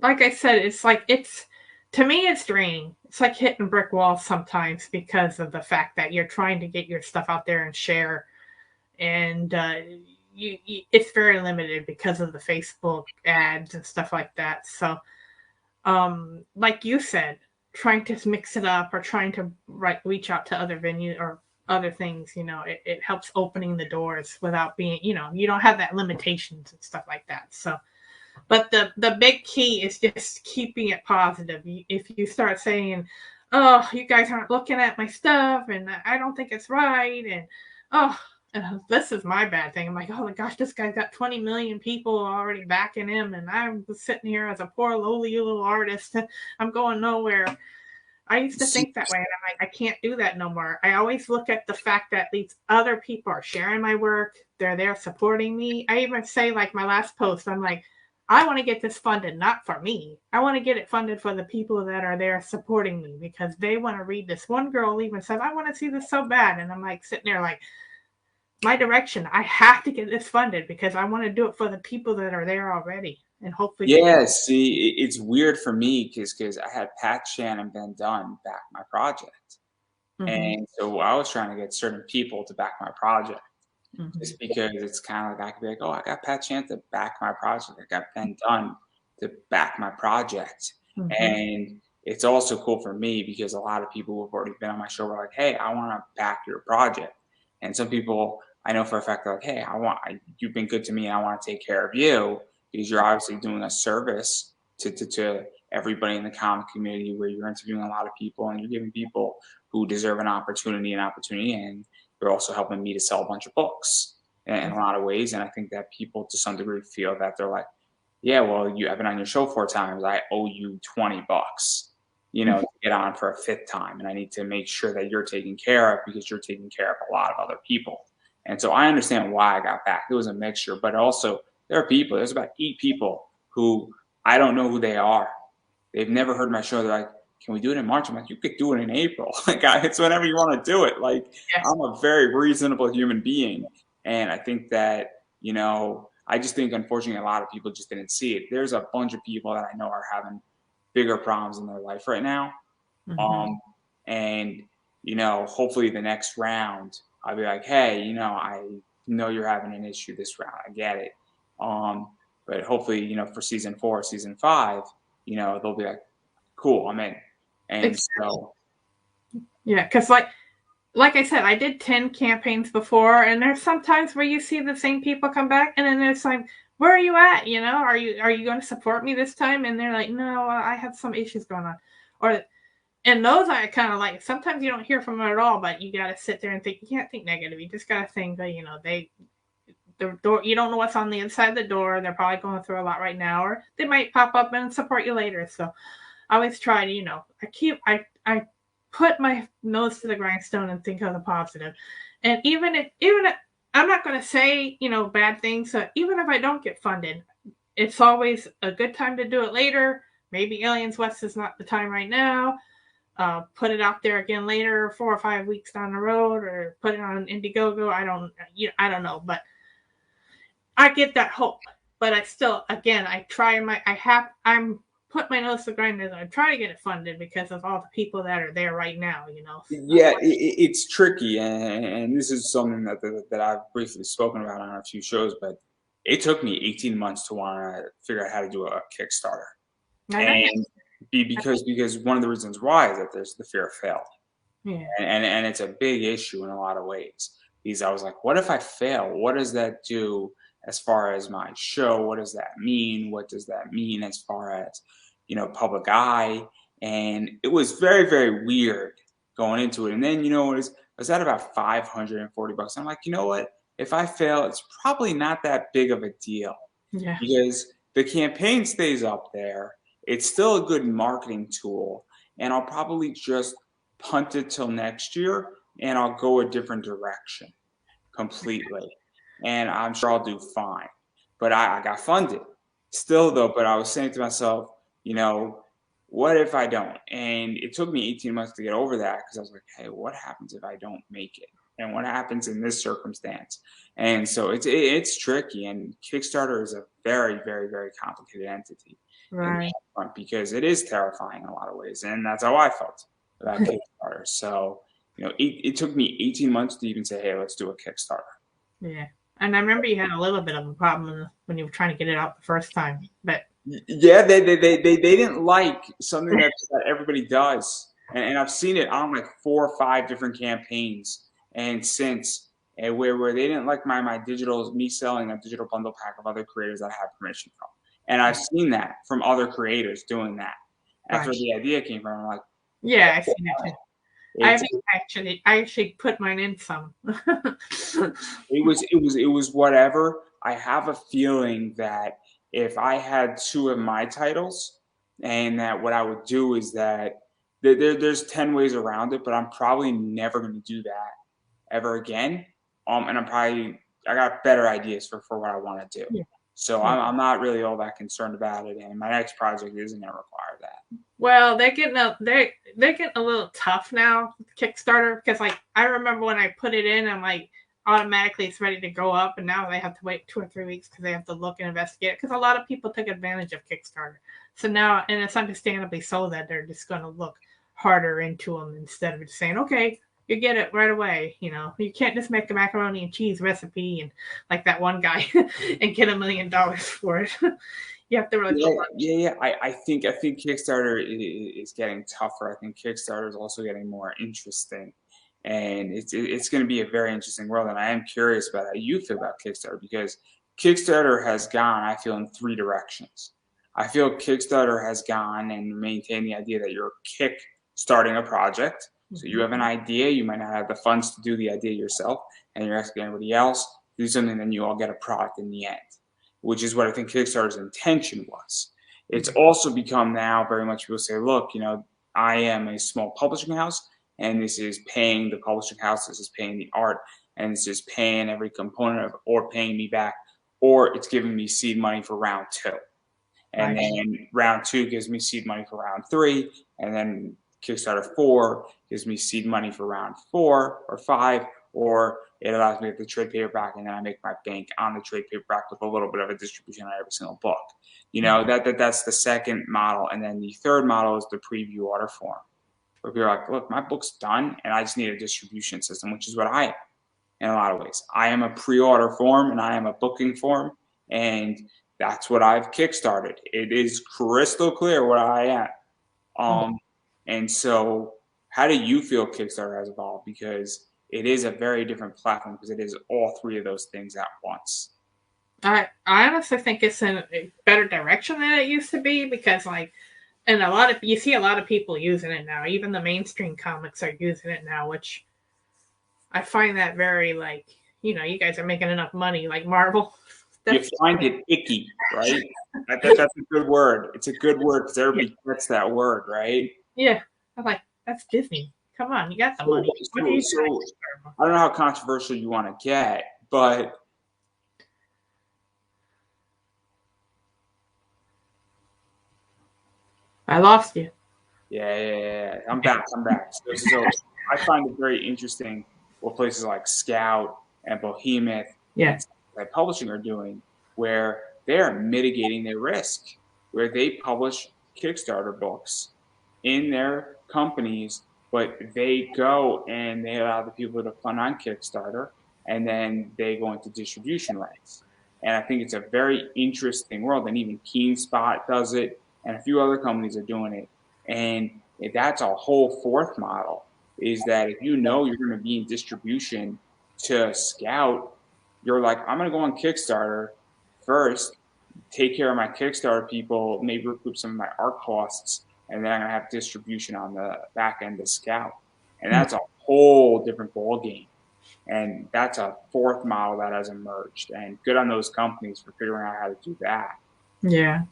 like I said, it's like to me it's draining. It's like hitting brick walls sometimes because of the fact that you're trying to get your stuff out there and share, and it's very limited because of the Facebook ads and stuff like that. So, like you said, trying to mix it up or trying to reach out to other venues or other things, it helps opening the doors without being, you don't have that limitations and stuff like that. So, but the big key is just keeping it positive. If you start saying, "Oh, you guys aren't looking at my stuff, and I don't think it's right," and "Oh, this is my bad thing," I'm like, "Oh my gosh, this guy's got 20 million people already backing him, and I'm sitting here as a poor lowly little artist. I'm going nowhere." I used to think that way, and I'm like, I can't do that no more. I always look at the fact that these other people are sharing my work. They're there supporting me. I even say, like my last post, I'm like, I want to get this funded, not for me. I want to get it funded for the people that are there supporting me because they want to read this. One girl even said, I want to see this so bad. And I'm like sitting there like, my direction, I have to get this funded because I want to do it for the people that are there already. And hopefully, Yeah, see, it's weird for me because I had Pat Shannon Ben Dunn back my project. mm-hmm. And so I was trying to get certain people to back my project. Mm-hmm. Just because it's kind of like I could be like, oh, I got Pat Shannon to back my project. I got Ben Dunn to back my project. Mm-hmm. And it's also cool for me because a lot of people who have already been on my show were like, hey, I want to back your project. And some people I know for a fact are like, hey, you've been good to me and I want to take care of you because you're obviously doing a service to everybody in the comic community where you're interviewing a lot of people and you're giving people who deserve an opportunity, and you're also helping me to sell a bunch of books in a lot of ways. And I think that people to some degree feel that they're like, yeah, well, I've been on your show 4 times. I owe you $20, to get on for a 5th time. And I need to make sure that you're taken care of because you're taking care of a lot of other people. And so I understand why I got back. It was a mixture, but also there's about 8 people who I don't know who they are. They've never heard my show. They're like, can we do it in March? I'm like, you could do it in April. Like, it's whenever you want to do it. Like, Yeah. I'm a very reasonable human being. And I think that, I just think, unfortunately, a lot of people just didn't see it. There's a bunch of people that I know are having bigger problems in their life right now. Mm-hmm. And, hopefully the next round, I'll be like, hey, I know you're having an issue this round. I get it. But hopefully, for season 4, season 5, they'll be like, cool, I'm in. And Exactly. so, yeah, because like I said, I did 10 campaigns before, and there's sometimes where you see the same people come back, and then it's like, where are you at? Are you going to support me this time? And they're like, no, I have some issues going on. And those I kind of like. Sometimes you don't hear from them at all, but you got to sit there and think. You can't think negative. You just got to think that the door. You don't know what's on the inside of the door. They're probably going through a lot right now, or they might pop up and support you later. So I always try to, I put my nose to the grindstone and think of the positive. And even if I'm not going to say, bad things. So even if I don't get funded, it's always a good time to do it later. Maybe Aliens West is not the time right now. Put it out there again later, 4 or 5 weeks down the road, or put it on Indiegogo. I don't know, but I get that hope. But I still, again, I'm put my nose to the grind and I try to get it funded because of all the people that are there right now. yeah, it's tricky, and this is something that I've briefly spoken about on a few shows, but it took me 18 months to want to figure out how to do a Kickstarter. And because one of the reasons why is that there's the fear of failure. Yeah. And it's a big issue in a lot of ways. Because I was like, what if I fail? What does that do as far as my show? What does that mean? What does that mean as far as, public eye? And it was very, very weird going into it. And then, I was at about $540. I'm like, you know what? If I fail, it's probably not that big of a deal. Yeah. Because the campaign stays up there. It's still a good marketing tool. And I'll probably just punt it till next year and I'll go a different direction completely. And I'm sure I'll do fine. But I got funded still though. But I was saying to myself, you know, what if I don't? And it took me 18 months to get over that because I was like, hey, what happens if I don't make it? And what happens in this circumstance? And so it's tricky. And Kickstarter is a very, very, very complicated entity in Right. that front because it is terrifying in a lot of ways. And that's how I felt about Kickstarter. So, it took me 18 months to even say, hey, let's do a Kickstarter. Yeah. And I remember you had a little bit of a problem when you were trying to get it out the first time, but Yeah, they didn't like something that everybody does, and I've seen it on like 4 or 5 different campaigns, and since and where they didn't like my digital me selling a digital bundle pack of other creators that I have permission from, and I've seen that from other creators doing that. That's right. where the idea came from. I'm like, Yeah, I've seen it too. it's I actually put mine in some. it was whatever. I have a feeling that if I had 2 of my titles, and that what I would do is that there's 10 ways around it, but I'm probably never going to do that ever again. And I got better ideas for what I want to do. Yeah. So Yeah. I'm not really all that concerned about it, and my next project isn't going to require that. Well, they're getting a little tough now, Kickstarter, because like I remember when I put it in, I'm like automatically it's ready to go up, and now they have to wait 2 or 3 weeks because they have to look and investigate it because a lot of people took advantage of Kickstarter. So now, and it's understandably so that they're just going to look harder into them instead of just saying, okay, you get it right away. You can't just make a macaroni and cheese recipe and like that one guy and get $1 million for it. You have to really Yeah, go on. yeah, yeah. I think Kickstarter is getting tougher. I think Kickstarter is also getting more interesting, and it's going to be a very interesting world. And I am curious about how you feel about Kickstarter because Kickstarter has gone, I feel, in 3 directions. I feel Kickstarter has gone and maintained the idea that you're kick starting a project. So you have an idea, you might not have the funds to do the idea yourself, and you're asking everybody else to do something, then you all get a product in the end, which is what I think Kickstarter's intention was. It's also become now very much people say, look, I am a small publishing house, and this is paying the publishing house, this is paying the art, and this is paying every component of, or paying me back, or it's giving me seed money for round 2. And Right. then round 2 gives me seed money for round 3, and then Kickstarter 4 gives me seed money for round 4 or 5, or it allows me to get the trade paperback, and then I make my bank on the trade paperback with a little bit of a distribution on every single book. That's the second model, and then the third model is the preview order form, where people are like, look, my book's done, and I just need a distribution system, which is what I am in a lot of ways. I am a pre-order form, and I am a booking form, and that's what I've kickstarted. It is crystal clear what I am. And so how do you feel Kickstarter has evolved? Because it is a very different platform because it is all 3 of those things at once. I honestly think it's in a better direction than it used to be because and you see a lot of people using it now. Even the mainstream comics are using it now, which I find that very you guys are making enough money like Marvel. You find it icky, right? That's a good word. It's a good word because everybody gets that word, right? Yeah. I'm like, that's Disney. Come on, you got the money. What are you doing? I don't know how controversial you want to get, but I lost you. yeah. I'm back. So I find it very interesting what places like Scout and Behemoth Yeah. and publishing are doing, where they're mitigating their risk, where they publish Kickstarter books in their companies, but they go and they allow the people to fund on Kickstarter, and then they go into distribution rights. And I think it's a very interesting world. And even KeenSpot does it, and a few other companies are doing it. And that's a whole fourth model, is that if you know you're going to be in distribution to Scout, you're like, I'm going to go on Kickstarter first, take care of my Kickstarter people, maybe recoup some of my art costs, and then I'm going to have distribution on the back end of Scout. And that's a whole different ball game. And that's a fourth model that has emerged. And good on those companies for figuring out how to do that. Yeah.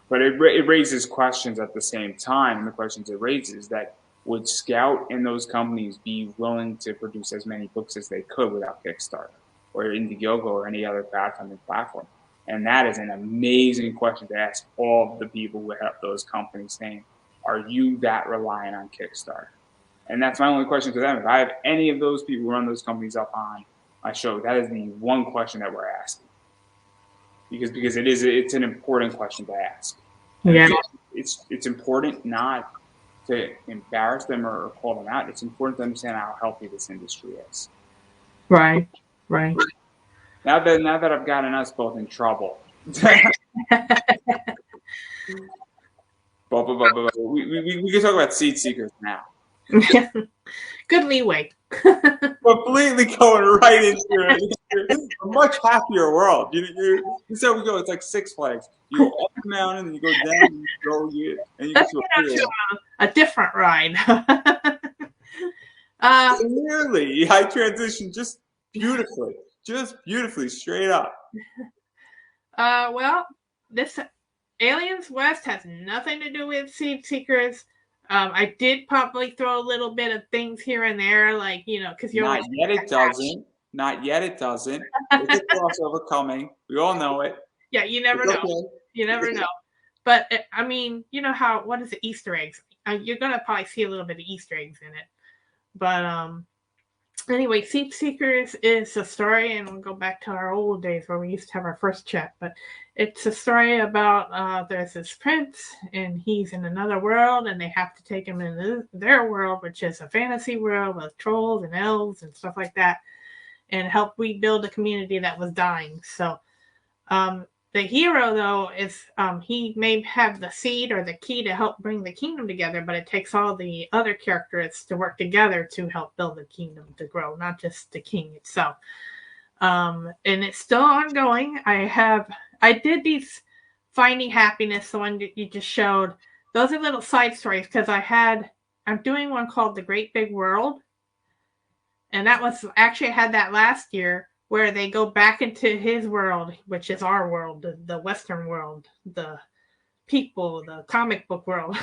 But it raises questions at the same time. And the questions it raises is that would Scout and those companies be willing to produce as many books as they could without Kickstarter or Indiegogo or any other crowdfunding platform? And that is an amazing question to ask all of the people who have those companies saying, are you that reliant on Kickstarter? And that's my only question to them. If I have any of those people who run those companies up on my show, that is the one question that we're asking. Because it's an important question to ask. And Yeah. it's important not to embarrass them or call them out. It's important to understand how healthy this industry is. Right. Now that I've gotten us both in trouble, but we can talk about seed seekers now. Good leeway. Completely going right into a much happier world. This is how we go. It's like Six Flags. You go up the mountain, and you go down, and you get to a different ride. Clearly, I transitioned just beautifully, straight up. Well, this Aliens West has nothing to do with seed seekers. I did probably throw a little bit of things here and there, like, because you're Not yet it doesn't. Not yet it doesn't. It's a crossover coming. We all know it. Yeah, you never know. Okay. You never know. But I mean, you know what is it? Easter eggs. You're gonna probably see a little bit of Easter eggs in it. But anyway, Seed Seekers is a story, and we'll go back to our old days where we used to have our first chat. But it's a story about there's this prince, and he's in another world, and they have to take him into their world, which is a fantasy world with trolls and elves and stuff like that, and help rebuild a community that was dying. So the hero, though, is he may have the seed or the key to help bring the kingdom together, but it takes all the other characters to work together to help build the kingdom to grow, not just the king itself. And it's still ongoing. I did these Finding Happiness, the one that you just showed. Those are little side stories because I'm doing one called The Great Big World. And that was actually, I had that last year, where they go back into his world, which is our world, the Western world, the people, the comic book world.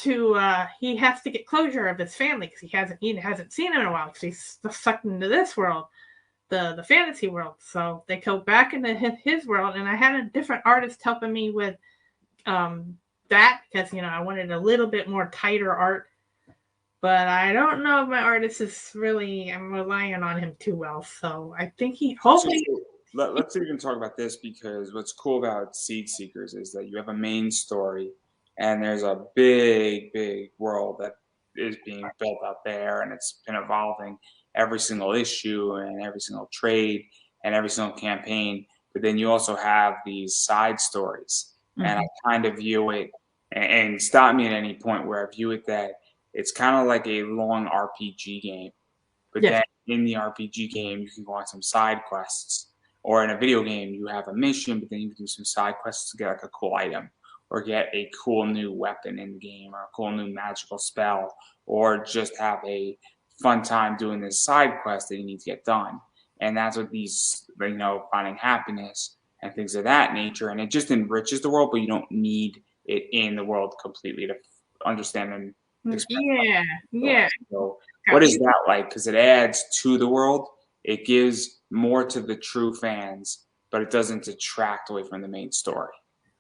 He has to get closure of his family because he hasn't seen him in a while because he's sucked into this world, the fantasy world. So they go back into his world, and I had a different artist helping me with that because I wanted a little bit more tighter art. But I don't know if my artist I'm relying on him too well. So I think hopefully. Let's even talk about this, because what's cool about Seed Seekers is that you have a main story, and there's a big world that is being built out there, and it's been evolving every single issue and every single trade and every single campaign. But then you also have these side stories, and I kind of view it, and stop me at any point where I view it that it's kind of like a long RPG game, but then in the RPG game, you can go on some side quests. Or in a video game, you have a mission, but then you can do some side quests to get like a cool item, or get a cool new weapon in the game, or a cool new magical spell, or just have a fun time doing this side quest that you need to get done. And that's what these, Finding Happiness and things of that nature. And it just enriches the world, but you don't need it in the world completely to understand and Yeah. So what is that like? Because it adds to the world. It gives more to the true fans, but it doesn't detract away from the main story.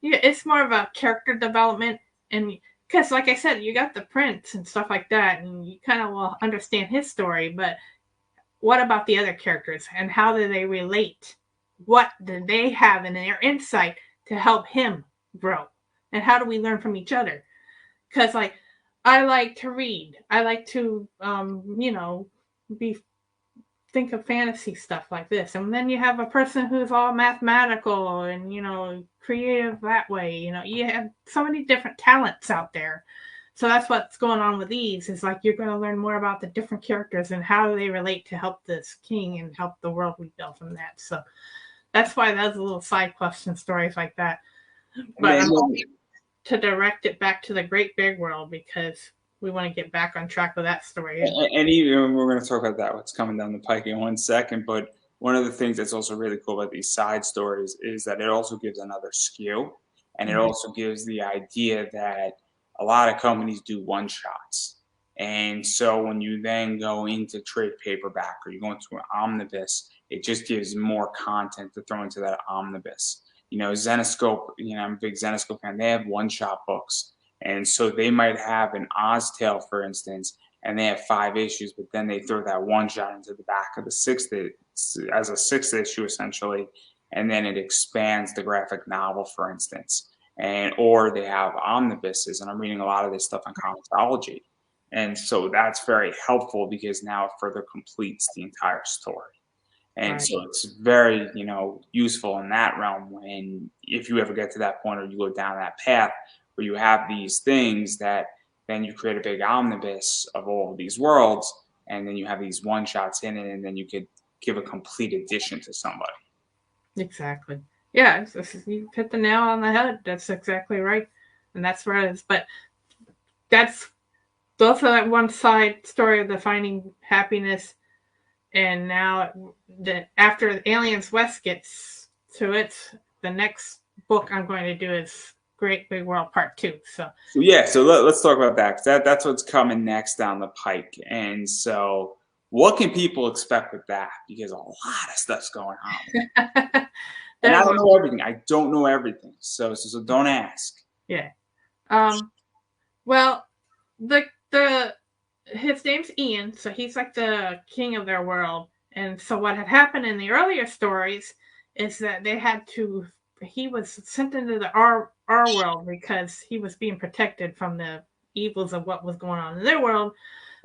Yeah, it's more of a character development, and because, like I said, you got the prince and stuff like that, and you kind of will understand his story. But what about the other characters, and how do they relate? What do they have in their insight to help him grow? And how do we learn from each other? Because, I like to read. I like to, think of fantasy stuff like this. And then you have a person who's all mathematical and, creative that way. You have so many different talents out there. So that's what's going on with these is you're going to learn more about the different characters and how they relate to help this king and help the world we built from that. So that's why those little side question stories like that. But I'm hoping to direct it back to the Great Big World because we want to get back on track with that story. And even we're going to talk about that, what's coming down the pike in 1 second. But one of the things that's also really cool about these side stories is that it also gives another skew. And it also gives the idea that a lot of companies do one shots. And so when you then go into trade paperback or you go into an omnibus, it just gives more content to throw into that omnibus. Zenoscope, I'm a big Zenoscope fan. They have one-shot books. And so they might have an Oz Tale, for instance, and they have 5 issues, but then they throw that one shot into the back of the as a 6th issue, essentially, and then it expands the graphic novel, for instance. Or they have omnibuses, and I'm reading a lot of this stuff on Comixology. And so that's very helpful because now it further completes the entire story. And Right. so it's very, useful in that realm if you ever get to that point or you go down that path where you have these things that then you create a big omnibus of all of these worlds, and then you have these one shots in it, and then you could give a complete edition to somebody. Exactly. Yeah, you hit the nail on the head. That's exactly right. And that's where it is. But that's also that one side story of the finding happiness. And now, after Aliens West gets to it, the next book I'm going to do is Great Big World Part 2. So let's talk about that, because that's what's coming next down the pike. And so what can people expect with that? Because a lot of stuff's going on. And I don't know everything. I don't know everything. So don't ask. Yeah. Well, his name's Ian, so he's like the king of their world. And so what had happened in the earlier stories is that he was sent into our world because he was being protected from the evils of what was going on in their world.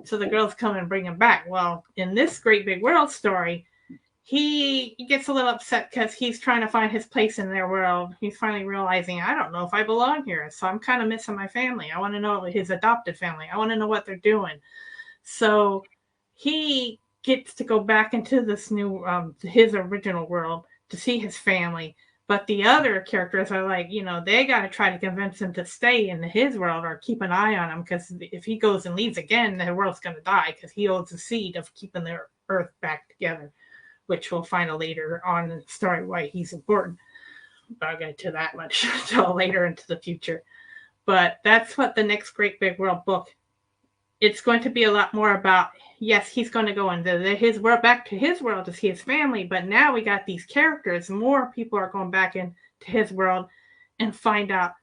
So the girls come and bring him back. Well, in this Great Big World story, he gets a little upset because he's trying to find his place in their world. He's finally realizing, I don't know if I belong here. So I'm kind of missing my family. I want to know his adopted family. I want to know what they're doing. So he gets to go back into this new, his original world to see his family. But the other characters are like, they got to try to convince him to stay in his world or keep an eye on him, because if he goes and leaves again, the world's going to die, because he holds the seed of keeping the earth back together, which we'll find out later on in the story why he's important. But I'll get to that much until later into the future. But that's what the next Great Big World book, it's going to be a lot more about, yes, he's going to go into his world, back to his world to see his family, but now we got these characters. More people are going back into his world and find out,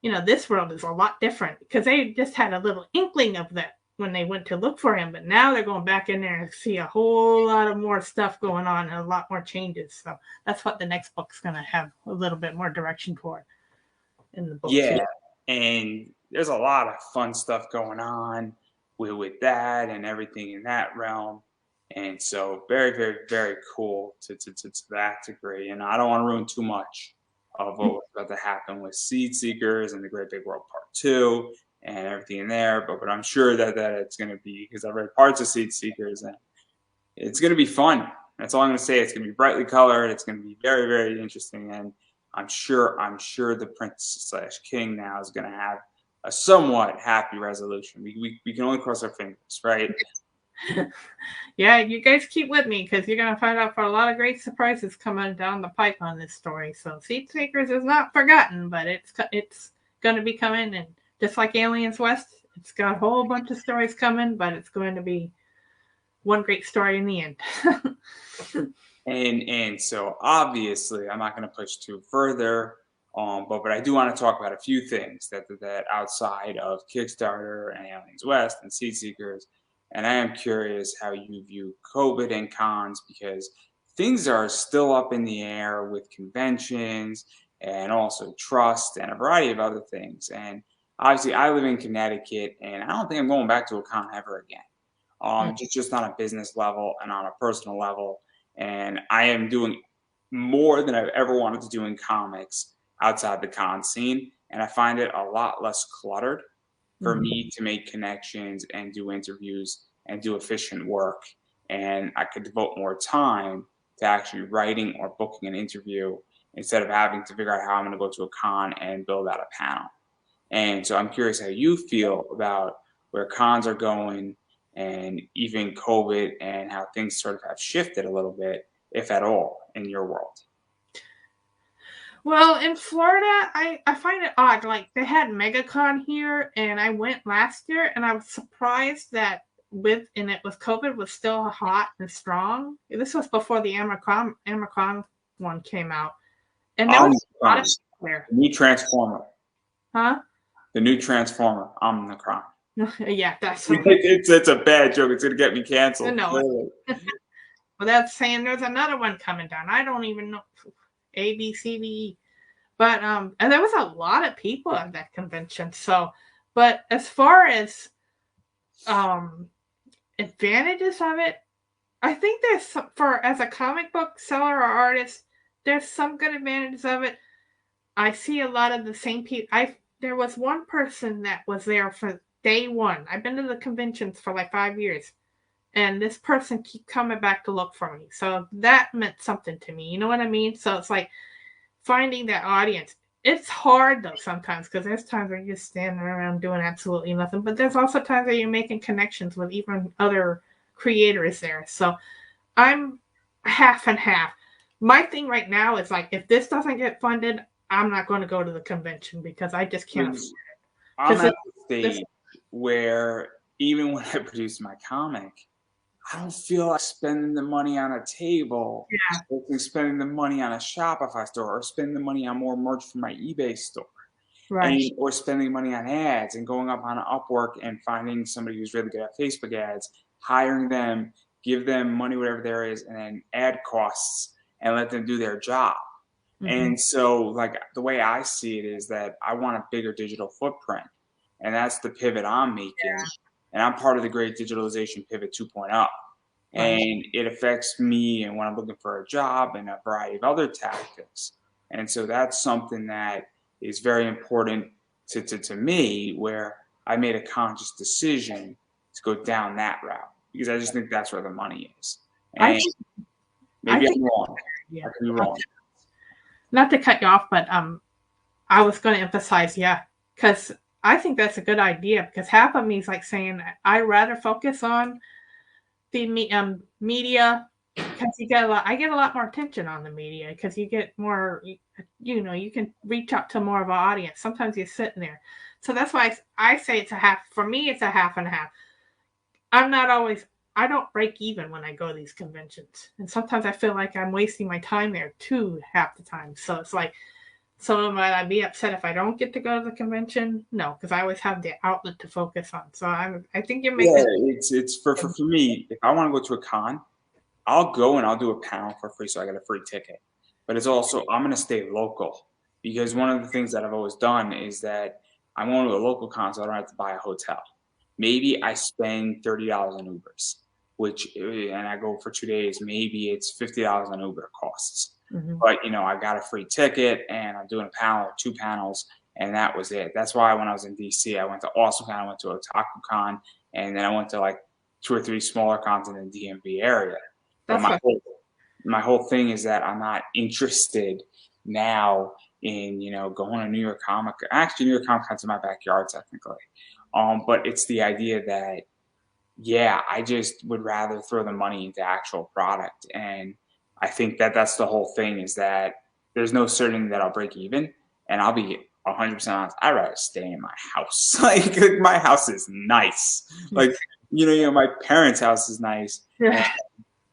this world is a lot different, because they just had a little inkling of that when they went to look for him, but now they're going back in there and see a whole lot of more stuff going on and a lot more changes. So that's what the next book's going to have a little bit more direction for in the book. Yeah, too. And there's a lot of fun stuff going on with that and everything in that realm. And so very, very, very cool to that degree. And I don't want to ruin too much of what's about to happen with Seed Seekers and the Great Big World Part 2 and everything in there. But I'm sure that it's going to be, because I've read parts of Seed Seekers, and it's going to be fun. That's all I'm going to say. It's going to be brightly colored. It's going to be very, very interesting. And I'm sure the Prince/King now is going to have a somewhat happy resolution. We can only cross our fingers, right? Yeah, you guys keep with me, because you're going to find out for a lot of great surprises coming down the pipe on this story. So Seed Seekers is not forgotten, but it's going to be coming, and just like Aliens West, it's got a whole bunch of stories coming, but it's going to be one great story in the end. And so obviously I'm not going to push too further. But I do want to talk about a few things that outside of Kickstarter and Aliens West and Seed Seekers. And I am curious how you view COVID and cons, because things are still up in the air with conventions and also trust and a variety of other things. And obviously I live in Connecticut, and I don't think I'm going back to a con ever again. Just on a business level and on a personal level. And I am doing more than I've ever wanted to do in comics outside the con scene, and I find it a lot less cluttered for me to make connections and do interviews and do efficient work. And I could devote more time to actually writing or booking an interview instead of having to figure out how I'm going to go to a con and build out a panel. And so I'm curious how you feel about where cons are going, and even COVID, and how things sort of have shifted a little bit, if at all, in your world. Well, in Florida, I find it odd. Like, they had MegaCon here, and I went last year, and I was surprised that and it was COVID was still hot and strong. This was before the Omicron one came out, and there was a lot of people there. The new Transformer. Huh? The new Transformer. Omicron. Yeah, that's it's a bad joke. It's gonna get me canceled. No. Without saying there's another one coming down. I don't even know A, B, C, D, E. But and there was a lot of people at that convention. So, but as far as advantages of it, I think there's some, for as a comic book seller or artist, there's some good advantages of it. I see a lot of the same people. There was one person that was there for day one. I've been to the conventions for like 5 years, and this person keep coming back to look for me. So that meant something to me. You know what I mean? So it's like finding that audience. It's hard though sometimes because there's times where you're just standing around doing absolutely nothing, but there's also times where you're making connections with even other creators there. So I'm half and half. My thing right now is like, if this doesn't get funded, I'm not going to go to the convention because I just can't. I'm at the stage where even when I produce my comic, I don't feel like spending the money on a table, or spending the money on a Shopify store, or spending the money on more merch for my eBay store, or spending money on ads and going up on Upwork and finding somebody who's really good at Facebook ads, hiring them, give them money, whatever there is, and then ad costs and let them do their job. And so, like, the way I see it is that I want a bigger digital footprint, and that's the pivot I'm making. And I'm part of the great digitalization pivot 2.0. And it affects me and when I'm looking for a job and a variety of other tactics. And so that's something that is very important to me, where I made a conscious decision to go down that route because I just think that's where the money is. And maybe I'm wrong. I could be wrong. Not to cut you off, but I was going to emphasize, because I think that's a good idea, because half of me is like saying I'd rather focus on the media, because I get a lot more attention on the media because you get more, you can reach out to more of an audience. Sometimes you're sitting there. So that's why I say it's a half. For me, it's a half and a half. I don't break even when I go to these conventions. And sometimes I feel like I'm wasting my time there too, half the time. So it's like, so might I be upset if I don't get to go to the convention? No, because I always have the outlet to focus on. So I think you make it's for me, if I want to go to a con, I'll go and I'll do a panel for free, so I get a free ticket. But it's also, I'm going to stay local, because one of the things that I've always done is that I'm going to a local con, so I don't have to buy a hotel. Maybe I spend $30 on Ubers, and I go for 2 days. Maybe it's $50 on Uber costs. But, I got a free ticket, and I'm doing a panel or 2 panels, and that was it. That's why when I was in DC, I went to AwesomeCon, I went to OtakuCon, and then I went to like 2 or 3 smaller cons in the DMV area. But my whole thing is that I'm not interested now in, going to New York Comic. Actually, New York Comic Con's in my backyard technically. But it's the idea that, I just would rather throw the money into actual product. And I think that that's the whole thing, is that there's no certainty that I'll break even. And I'll be 100% honest, I'd rather stay in my house. Like my house is nice. Like, my parents' house is nice. Yeah.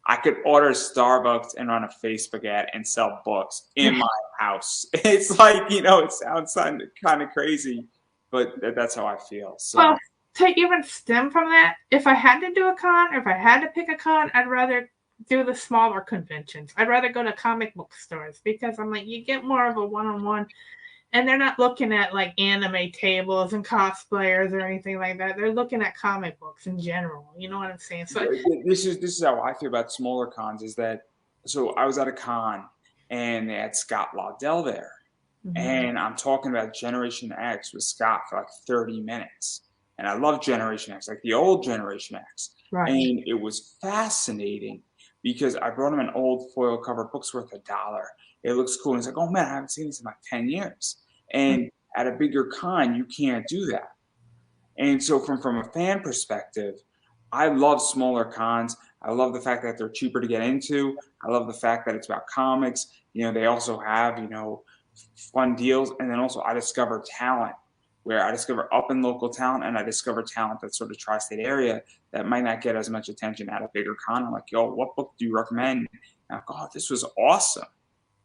I could order Starbucks and run a Facebook ad and sell books in my house. It's like, it sounds kind of crazy, but that's how I feel. So. Well, to even stem from that, if I had to do a con, or if I had to pick a con, I'd rather do the smaller conventions. I'd rather go to comic book stores, because I'm like, you get more of a one-on-one, and they're not looking at like anime tables and cosplayers or anything like that. They're looking at comic books in general. You know what I'm saying? So this is how I feel about smaller cons, is that, so I was at a con and they had Scott Lobdell there. And I'm talking about Generation X with Scott for like 30 minutes. And I love Generation X, like the old Generation X. Right. And it was fascinating because I brought him an old foil cover book's worth $1. It looks cool. And he's like, oh man, I haven't seen this in like 10 years. And at a bigger con, you can't do that. And so from a fan perspective, I love smaller cons. I love the fact that they're cheaper to get into. I love the fact that it's about comics. They also have, fun deals. And then also I discover talent where I discover up and local talent, and I discover talent that's sort of tri-state area that might not get as much attention at a bigger con. I'm like, yo, what book do you recommend? And I'm like, oh, this was awesome.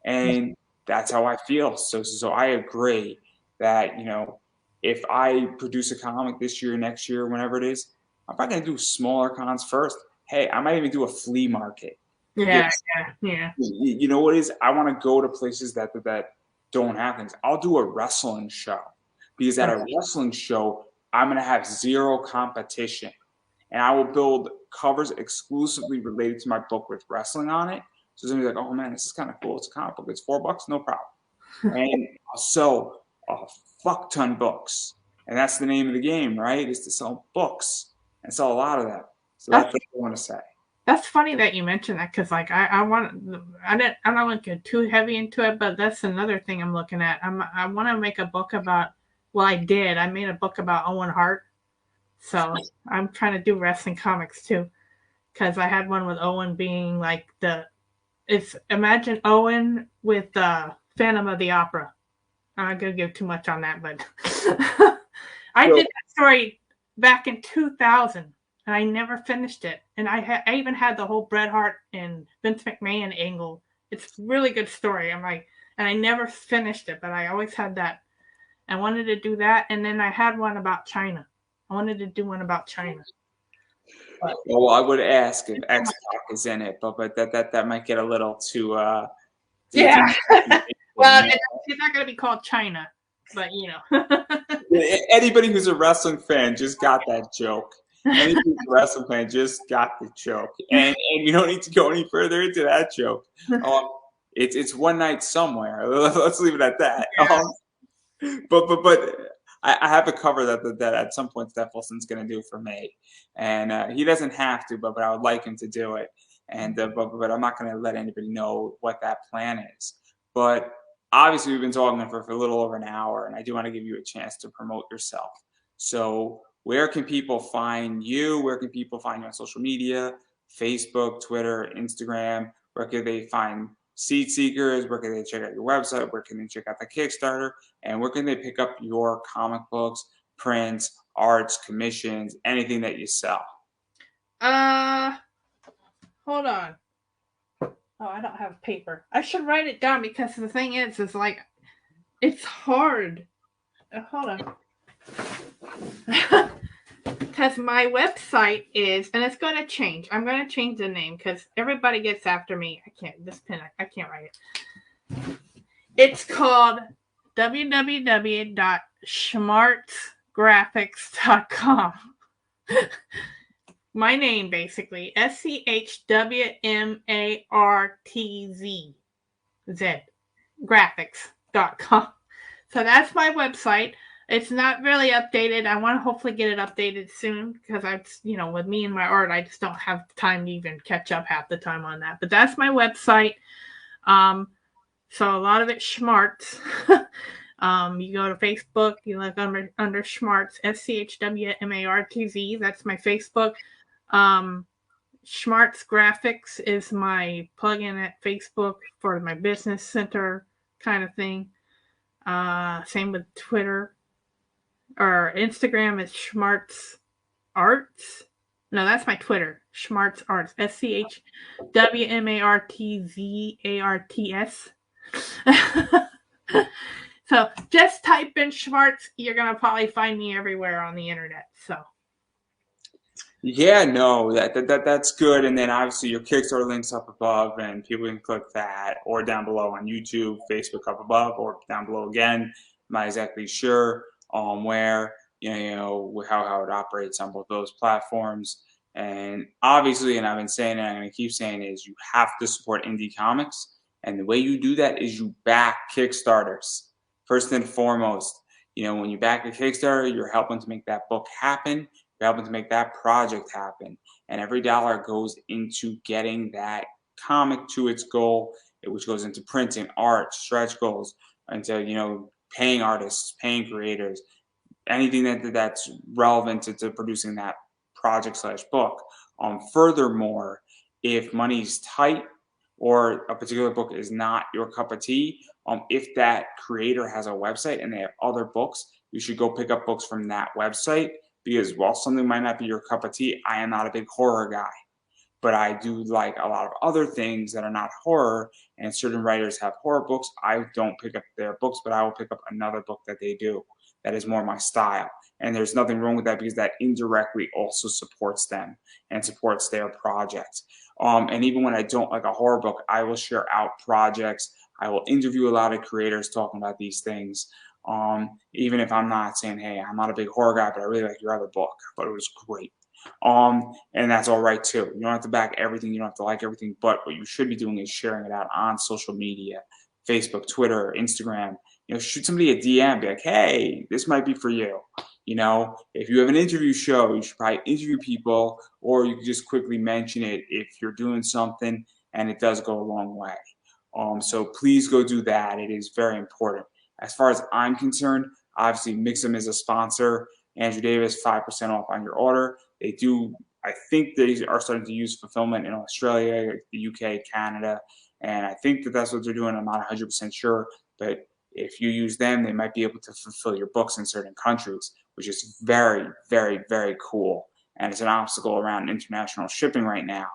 And that's how I feel. So I agree that, you know, if I produce a comic this year, next year, whenever it is, I'm not going to do smaller cons first. Hey, I might even do a flea market. Yeah, Yes. yeah. You know what it is? I want to go to places that don't have things. I'll do a wrestling show, because at a wrestling show, I'm going to have zero competition, and I will build covers exclusively related to my book with wrestling on it. So somebody's like, oh man, this is kind of cool. It's a comic book. It's $4, no problem. And I'll sell a fuck ton books. And that's the name of the game, right? Is to sell books and sell a lot of them. So that's what I want to say. That's funny that you mentioned that, because like I don't want to get too heavy into it, but that's another thing I'm looking at. I want to make a book about, well, I made a book about Owen Hart. So I'm trying to do wrestling comics too, because I had one with Owen being like imagine Owen with Phantom of the Opera. I'm not gonna give too much on that, but I did that story back in 2000, and I never finished it. And I even had the whole Bret Hart and Vince McMahon angle. It's a really good story. I'm like, and I never finished it, but I always had that. I wanted to do that, and then I had one about China. I wanted to do one about China. Well, I would ask if X-Pac is in it, but that might get a little too. Yeah. Well, it's not going to be called China, but you know. Anybody who's a wrestling fan just got that joke. Anybody who's a wrestling fan just got the joke, and you don't need to go any further into that joke. It's one night somewhere. Let's leave it at that. Yeah. But I have a cover that at some point Steph Wilson's going to do for me, and he doesn't have to, but I would like him to do it. And but I'm not going to let anybody know what that plan is. But obviously, we've been talking for a little over an hour, and I do want to give you a chance to promote yourself. So where can people find you? Where can people find you on social media? Facebook, Twitter, Instagram? Where can they find Seed Seekers? Where can they check out your website? Where can they check out the Kickstarter? And where can they pick up your comic books, prints, arts, commissions, anything that you sell? Hold on. Oh, I don't have paper. I should write it down, because the thing is like, it's hard. Hold on. Because my website is, and it's going to change. I'm going to change the name because everybody gets after me. I can't write it. It's called www.schmartzgraphics.com. My name, basically, SCHWMARTZ, graphics.com. So that's my website. It's not really updated. I want to hopefully get it updated soon, because with me and my art, I just don't have time to even catch up half the time on that. But that's my website. So a lot of it's Schmartz. You go to Facebook, you look under Schmartz, SCHWMARTZ. That's my Facebook. Schmartz Graphics is my plugin at Facebook for my business center kind of thing. Same with Twitter. Or Instagram is Schmartz Arts. No, that's my Twitter. Schmartz Arts. SCHWMARTZARTS. So just type in Schmartz. You're going to probably find me everywhere on the internet. So. Yeah, no, that's good. And then obviously your Kickstarter link's up above, and people can click that, or down below on YouTube, Facebook up above, or down below again. I'm not exactly sure where, how it operates on both those platforms. And obviously, and I've been saying it, I'm going to keep saying it, is you have to support indie comics. And the way you do that is you back Kickstarters. First and foremost, when you back a Kickstarter, you're helping to make that book happen. You're helping to make that project happen. And every dollar goes into getting that comic to its goal, which goes into printing, art, stretch goals, into, paying artists, paying creators, anything that's relevant to producing that project/book. Furthermore, if money's tight or a particular book is not your cup of tea, if that creator has a website and they have other books, you should go pick up books from that website, because while something might not be your cup of tea, I am not a big horror guy, but I do like a lot of other things that are not horror, and certain writers have horror books. I don't pick up their books, but I will pick up another book that they do that is more my style. And there's nothing wrong with that, because that indirectly also supports them and supports their projects. And even when I don't like a horror book, I will share out projects. I will interview a lot of creators talking about these things. Even if I'm not saying, hey, I'm not a big horror guy, but I really like your other book, but it was great. And that's all right too. You don't have to back everything. You don't have to like everything, but what you should be doing is sharing it out on social media, Facebook, Twitter, Instagram. Shoot somebody a DM, be like, hey, this might be for you. If you have an interview show, you should probably interview people, or you can just quickly mention it if you're doing something, and it does go a long way. So please go do that. It is very important. As far as I'm concerned, obviously Mixum is a sponsor. Andrew Davis, 5% off on your order. They do, I think they are starting to use fulfillment in Australia, the UK, Canada, and I think that that's what they're doing. I'm not 100% sure, but if you use them, they might be able to fulfill your books in certain countries, which is very, very, very cool. And it's an obstacle around international shipping right now.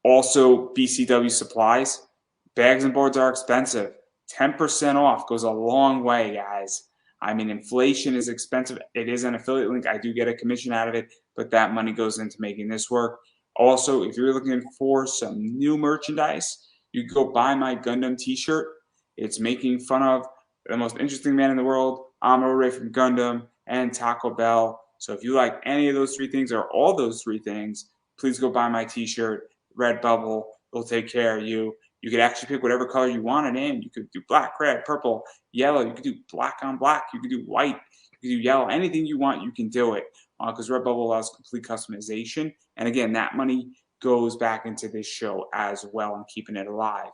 Also, BCW supplies, bags and boards are expensive. 10% off goes a long way, guys. I mean, inflation is expensive. It is an affiliate link. I do get a commission out of it, but that money goes into making this work. Also, if you're looking for some new merchandise, you can go buy my Gundam t-shirt. It's making fun of the most interesting man in the world, Amuro Ray from Gundam, and Taco Bell. So if you like any of those three things or all those three things, please go buy my t-shirt. Redbubble will take care of you. You could actually pick whatever color you want it in. You could do black, red, purple, yellow. You could do black on black. You could do white. You could do yellow. Anything you want, you can do it, because Redbubble allows complete customization. And again, that money goes back into this show as well and keeping it alive.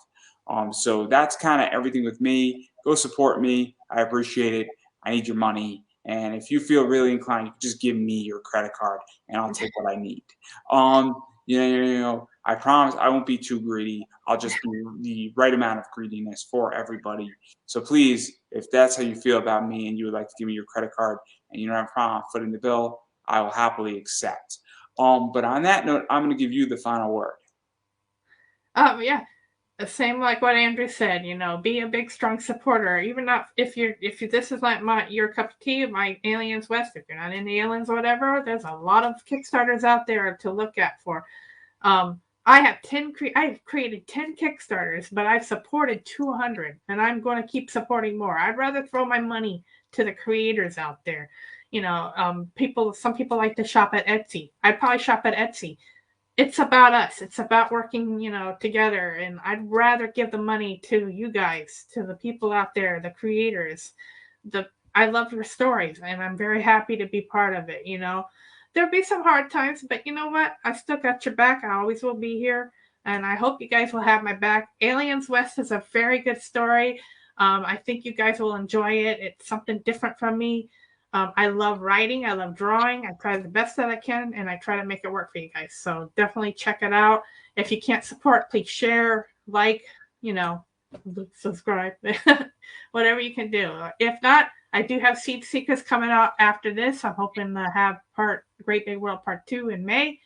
So that's kind of everything with me. Go support me. I appreciate it. I need your money. And if you feel really inclined, you can just give me your credit card and I'll take what I need. I promise I won't be too greedy. I'll just be the right amount of greediness for everybody. So please, if that's how you feel about me and you would like to give me your credit card and you don't have a problem footing the bill, I will happily accept. But on that note, I'm going to give you the final word. Yeah. Same like what Andrew said, be a big, strong supporter. Even if this is like your cup of tea, my Aliens West, if you're not into aliens or whatever, there's a lot of Kickstarters out there to look at for. I've created 10 Kickstarters, but I've supported 200, and I'm going to keep supporting more. I'd rather throw my money to the creators out there. Some people like to shop at Etsy. I'd probably shop at Etsy. It's about us. It's about working, together. And I'd rather give the money to you guys, to the people out there, the creators. I love your stories, and I'm very happy to be part of it. There'll be some hard times, but you know what? I still got your back. I always will be here, and I hope you guys will have my back. Aliens West is a very good story. I think you guys will enjoy it. It's something different from me. I love writing. I love drawing. I try the best that I can, and I try to make it work for you guys. So definitely check it out. If you can't support, please share, like, subscribe, whatever you can do. If not, I do have Seed Seekers coming out after this. I'm hoping to have Great Big World Part 2 in May.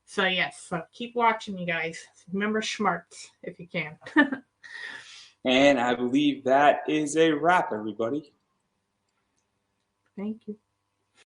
So yes, so keep watching, you guys. Remember Schwartz if you can. And I believe that is a wrap, everybody. Thank you.